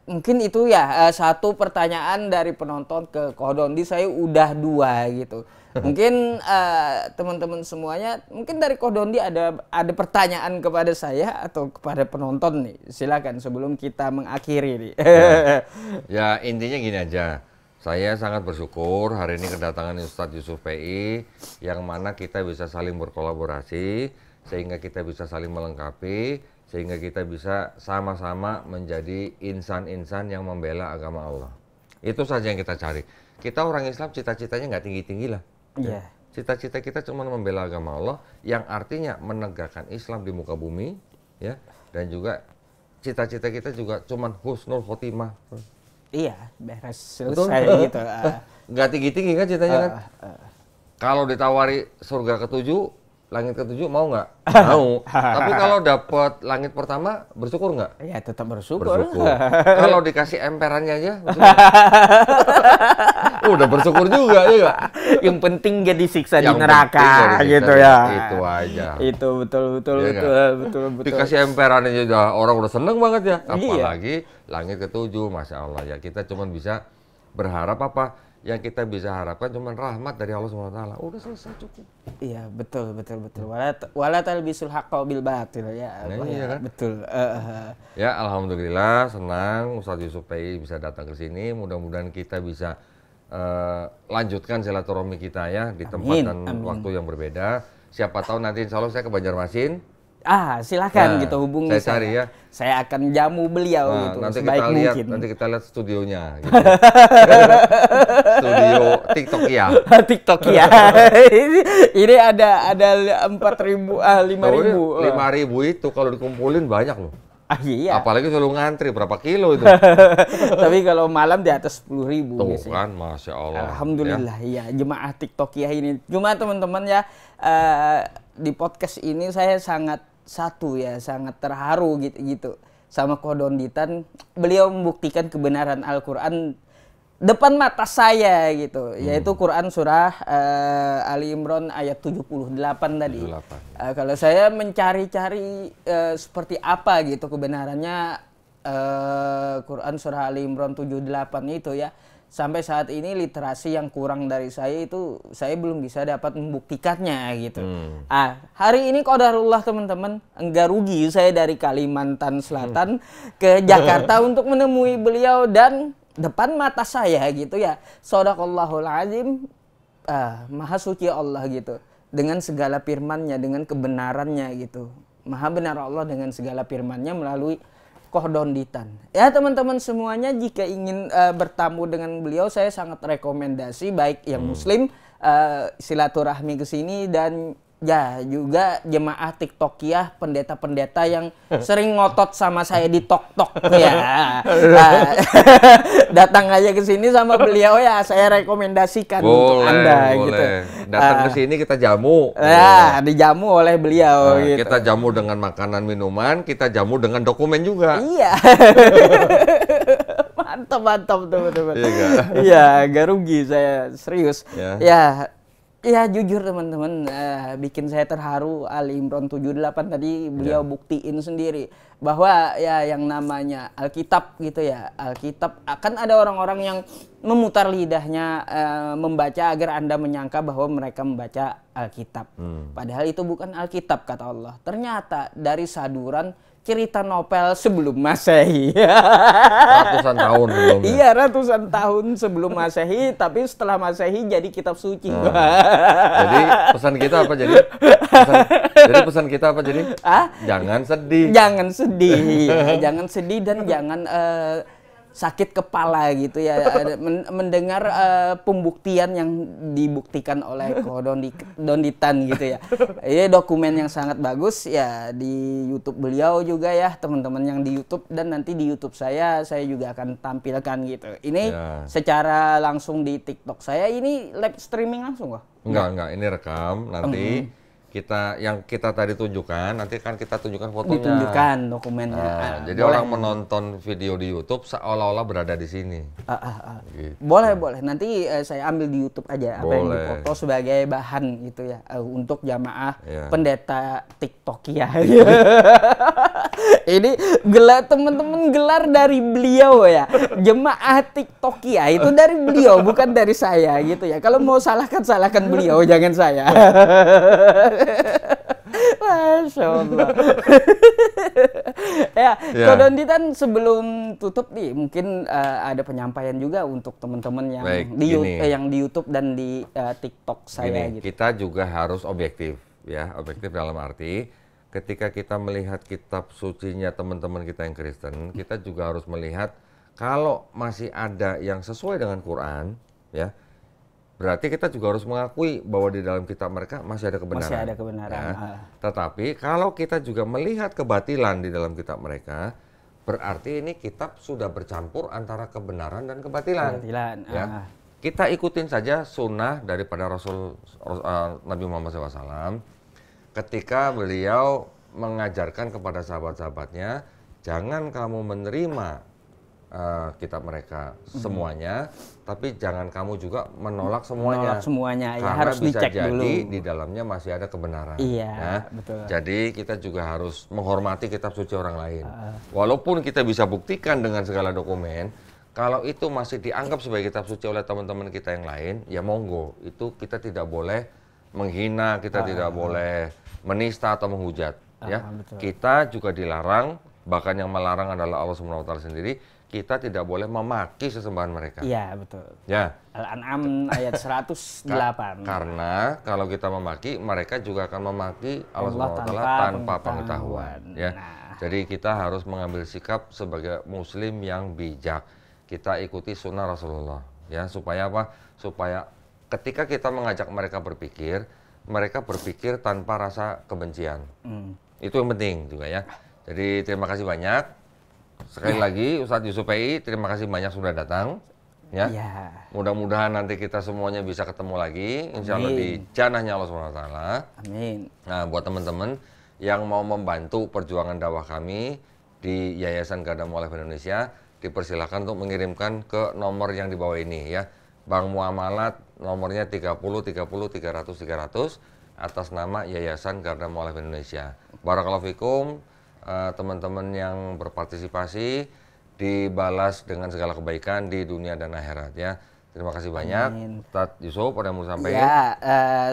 mungkin itu ya satu pertanyaan dari penonton ke Kodondi, saya udah 2 gitu. Mungkin teman-teman semuanya, mungkin dari Kodondi ada pertanyaan kepada saya atau kepada penonton nih. Silakan sebelum kita mengakhiri nih. Ya intinya gini aja. Saya sangat bersyukur hari ini kedatangan Ustadz Yusuf PI yang mana kita bisa saling berkolaborasi sehingga kita bisa saling melengkapi, sehingga kita bisa sama-sama menjadi insan-insan yang membela agama Allah. Itu saja yang kita cari. Kita orang Islam cita-citanya nggak tinggi-tinggi lah. Iya. Cita-cita kita cuma membela agama Allah yang artinya menegakkan Islam di muka bumi, ya. Dan juga cita-cita kita juga cuma husnul khotimah. Iya, beres selesai gitu. Nggak tinggi-tinggi kan citanya kan? Kalau ditawari surga ke-7, langit ke-7 mau nggak? Mau. Tapi kalau dapat langit pertama, bersyukur nggak? Ya tetap bersyukur. Kalau dikasih emperannya aja, udah bersyukur juga ya. Yang penting gak disiksa di neraka gitu ya. Itu aja. Itu betul. Dikasih emperan aja orang udah seneng banget ya. Apalagi langit ke-7, Masya Allah ya. Kita cuma bisa berharap apa? Yang kita bisa harapkan cuma rahmat dari Allah SWT. Udah selesai, cukup. Iya, betul. Wala talbisul haqqa bil batil ya. Nah, iya kan? Betul. Ya, alhamdulillah senang Ustadz Yusuf PI bisa datang ke sini. Mudah-mudahan kita bisa lanjutkan silaturahmi kita ya di tempat dan waktu yang berbeda. Siapa tahu nanti insya Allah saya ke Banjarmasin. Silakan gitu hubungi saya. Cari ya. Saya akan jamu beliau gitu nanti sebaik mungkin. Nanti kita lihat studionya gitu. Studio TikTok ya. TikTok ya. Ini ada 4.000 5.000. 5.000 itu kalau dikumpulin banyak loh. Iya. Apalagi selalu ngantri berapa kilo itu. Tapi kalau malam di atas 10.000 tuh kan, Masya Allah. Alhamdulillah ya jemaah TikTok ya ini. Cuma teman-teman ya di podcast ini saya sangat terharu gitu sama Kodonditan. Beliau membuktikan kebenaran Al-Quran depan mata saya gitu, yaitu Quran surah Ali Imran ayat 78 tadi. Kalau saya mencari-cari seperti apa gitu kebenarannya Quran surah Ali Imran 78 itu ya. Sampai saat ini literasi yang kurang dari saya itu saya belum bisa dapat membuktikannya gitu. Hari ini qadarullah teman-teman, enggak rugi saya dari Kalimantan Selatan ke Jakarta untuk menemui beliau dan depan mata saya gitu ya. Shadaqallahul azim, maha suci Allah gitu. Dengan segala firman-Nya, dengan kebenarannya gitu. Maha benar Allah dengan segala firman-Nya melalui Kodonditan. Ya teman-teman semuanya jika ingin bertamu dengan beliau saya sangat rekomendasi baik yang muslim silaturahmi ke sini dan ya juga jemaah TikTokiyah pendeta-pendeta yang sering ngotot sama saya di tok-tok ya. Datang aja ke sini sama beliau ya saya rekomendasikan untuk Anda gitu. Datang ke sini kita jamu. Dijamu oleh beliau gitu. Kita jamu dengan makanan minuman, kita jamu dengan dokumen juga. Iya. Mantap teman-teman. Iya, gak rugi saya serius. Ya jujur teman-teman, bikin saya terharu Ali Imran 78 tadi beliau buktiin sendiri bahwa ya yang namanya Alkitab gitu ya. Alkitab akan ada orang-orang yang memutar lidahnya membaca agar Anda menyangka bahwa mereka membaca Alkitab. Padahal itu bukan Alkitab kata Allah. Ternyata dari saduran cerita novel sebelum Masehi. Ratusan tahun sebelumnya. Iya, ratusan tahun sebelum Masehi, tapi setelah Masehi jadi kitab suci. Jadi pesan kita apa jadi? Pesan kita apa jadi? Jangan sedih. Jangan sedih. Jangan sedih dan jangan sakit kepala gitu ya mendengar pembuktian yang dibuktikan oleh Kodonditan gitu ya. Ini dokumen yang sangat bagus ya di YouTube beliau juga ya teman-teman yang di YouTube dan nanti di YouTube saya juga akan tampilkan gitu. Ini secara langsung di TikTok saya ini live streaming langsung kok? Enggak, ini rekam nanti. Yang kita tadi tunjukkan, nanti kan kita tunjukkan fotonya. Ditunjukkan dokumennya. Jadi orang menonton video di YouTube seolah-olah berada di sini. Gitu. Boleh. Nanti saya ambil di YouTube aja apa yang difoto sebagai bahan gitu ya untuk jamaah pendeta TikTokiyah. Ini teman-teman gelar dari beliau ya. Jemaah TikTokiyah itu dari beliau bukan dari saya gitu ya. Kalau mau salahkan beliau jangan saya. Masya Allah. Kodonditan sebelum tutup nih mungkin ada penyampaian juga untuk teman-teman yang di YouTube dan di TikTok saya gitu. Kita juga harus objektif ya, objektif dalam arti ketika kita melihat kitab sucinya teman-teman kita yang Kristen, kita juga harus melihat kalau masih ada yang sesuai dengan Quran ya. Berarti kita juga harus mengakui bahwa di dalam kitab mereka masih ada kebenaran. Masih ada kebenaran. Ya. Tetapi kalau kita juga melihat kebatilan di dalam kitab mereka, berarti ini kitab sudah bercampur antara kebenaran dan kebatilan. Ya. Kita ikutin saja sunnah daripada Rasul Nabi Muhammad SAW ketika beliau mengajarkan kepada sahabat-sahabatnya, jangan kamu menerima kitab mereka semuanya, tapi jangan kamu juga menolak semuanya. Ya, karena harus bisa dicek jadi dulu. di dalamnya masih ada kebenaran. Iya, betul. Jadi kita juga harus menghormati kitab suci orang lain. Walaupun kita bisa buktikan dengan segala dokumen, Kalau itu masih dianggap sebagai kitab suci oleh teman-teman kita yang lain, ya monggo. Itu kita tidak boleh menghina, kita tidak boleh menista atau menghujat. Ya, betul. kita juga dilarang, bahkan yang melarang adalah Allah SWT sendiri. Kita tidak boleh memaki sesembahan mereka. Iya, betul. Ya. Al-An'am ayat 108. Karena kalau kita memaki, mereka juga akan memaki Allah SWT tanpa pengetahuan. Ya. Nah. Jadi kita harus mengambil sikap sebagai muslim yang bijak. Kita ikuti sunnah Rasulullah. Ya, supaya apa? Supaya ketika kita mengajak mereka berpikir tanpa rasa kebencian. Itu yang penting juga ya. Jadi terima kasih banyak. Sekali lagi Ustadz Yusuf PI, terima kasih banyak sudah datang. Ya. Mudah-mudahan nanti kita semuanya bisa ketemu lagi, insya Allah di janahnya Allah SWT. Amin. Nah, buat teman-teman yang mau membantu perjuangan dakwah kami di Yayasan Garda Mu'alaf Indonesia, dipersilakan untuk mengirimkan ke nomor yang di bawah ini ya. Bank Muamalat nomornya 30 30 300 300 atas nama Yayasan Garda Mu'alaf Indonesia. Barakallahu fikum. Teman-teman yang berpartisipasi dibalas dengan segala kebaikan di dunia dan akhirat ya. Terima kasih banyak. Ustadz Yusuf, ada yang mau sampaikan? Ya,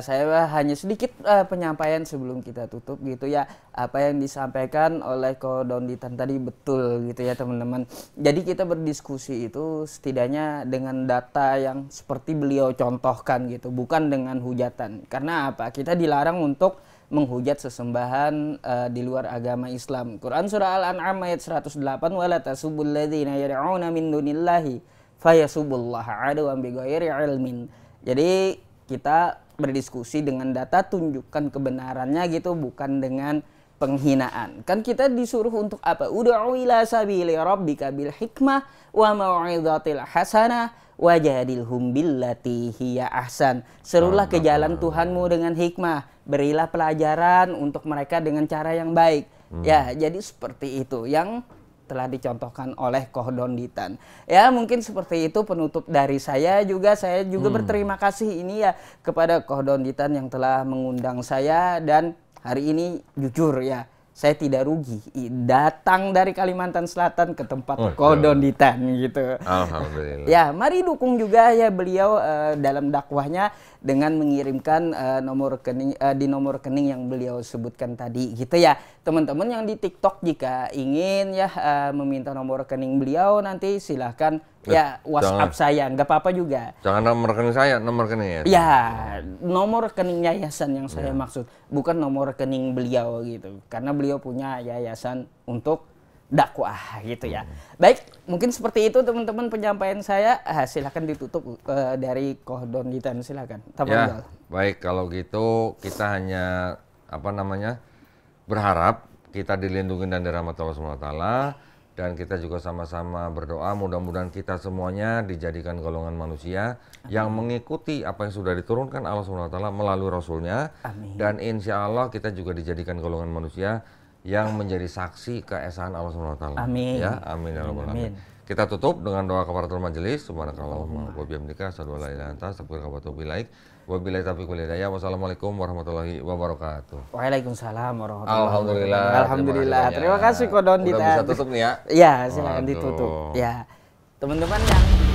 saya hanya sedikit penyampaian sebelum kita tutup gitu ya. Apa yang disampaikan oleh Ko Donditan tadi betul gitu ya teman-teman. Jadi kita berdiskusi itu setidaknya dengan data yang seperti beliau contohkan gitu, bukan dengan hujatan. Karena apa? Kita dilarang untuk menghujat sesembahan di luar agama Islam. Quran surah Al-An'am ayat 108, wala tasubul ladzina yad'una min dunillahi fayasubullaha adwan bighairi ilmin. Jadi kita berdiskusi dengan data, tunjukkan kebenarannya gitu, bukan dengan penghinaan. Kan kita disuruh untuk apa? Ud'u ila sabili rabbika bil hikmah wa mau'izatil hasanah wajadilhum billati hiya ahsan. Serulah ke jalan Tuhanmu dengan hikmah, berilah pelajaran untuk mereka dengan cara yang baik. Ya, jadi seperti itu yang telah dicontohkan oleh Ko Donditan. Ya, mungkin seperti itu penutup dari saya juga. Saya juga berterima kasih ini ya kepada Ko Donditan yang telah mengundang saya, dan hari ini jujur ya, saya tidak rugi datang dari Kalimantan Selatan ke tempat Ko Donditan gitu. Alhamdulillah. Ya, mari dukung juga ya beliau dalam dakwahnya dengan mengirimkan nomor rekening di nomor rekening yang beliau sebutkan tadi gitu ya. Teman-teman yang di TikTok jika ingin ya meminta nomor rekening beliau, nanti silahkan ya WhatsApp saya, nggak apa-apa juga. Jangan nomor rekening saya, nomor rekening ya. Ya, nomor rekening yayasan yang saya maksud, bukan nomor rekening beliau gitu. Karena beliau punya yayasan untuk dakwah gitu ya. Baik, mungkin seperti itu teman-teman penyampaian saya. Silahkan ditutup dari Ko Donditan, silakan. Ya, baik, kalau gitu kita hanya berharap kita dilindungi dan dirahmati Allah SWT, dan kita juga sama-sama berdoa mudah-mudahan kita semuanya dijadikan golongan manusia yang mengikuti apa yang sudah diturunkan Allah SWT melalui Rasulnya. Amin. Dan insya Allah kita juga dijadikan golongan manusia yang menjadi saksi keesaan Allah SWT. Amin. Ya, amin ya rabbal alamin. Kita tutup dengan doa kafaratul majelis. Subhanakallahumma wa bihamdika asyhadu an la ilaha illa anta astaghfiruka wa atubu ilaik. Wabillahi taufiq wal hidayah. Wassalamualaikum warahmatullahi wabarakatuh. Waalaikumsalam warahmatullahi wabarakatuh. Alhamdulillah. Alhamdulillah. Terima kasih Ko Donditan. Udah bisa tutup nih ya? Ya, silakan ditutup. Ya. Teman-teman yang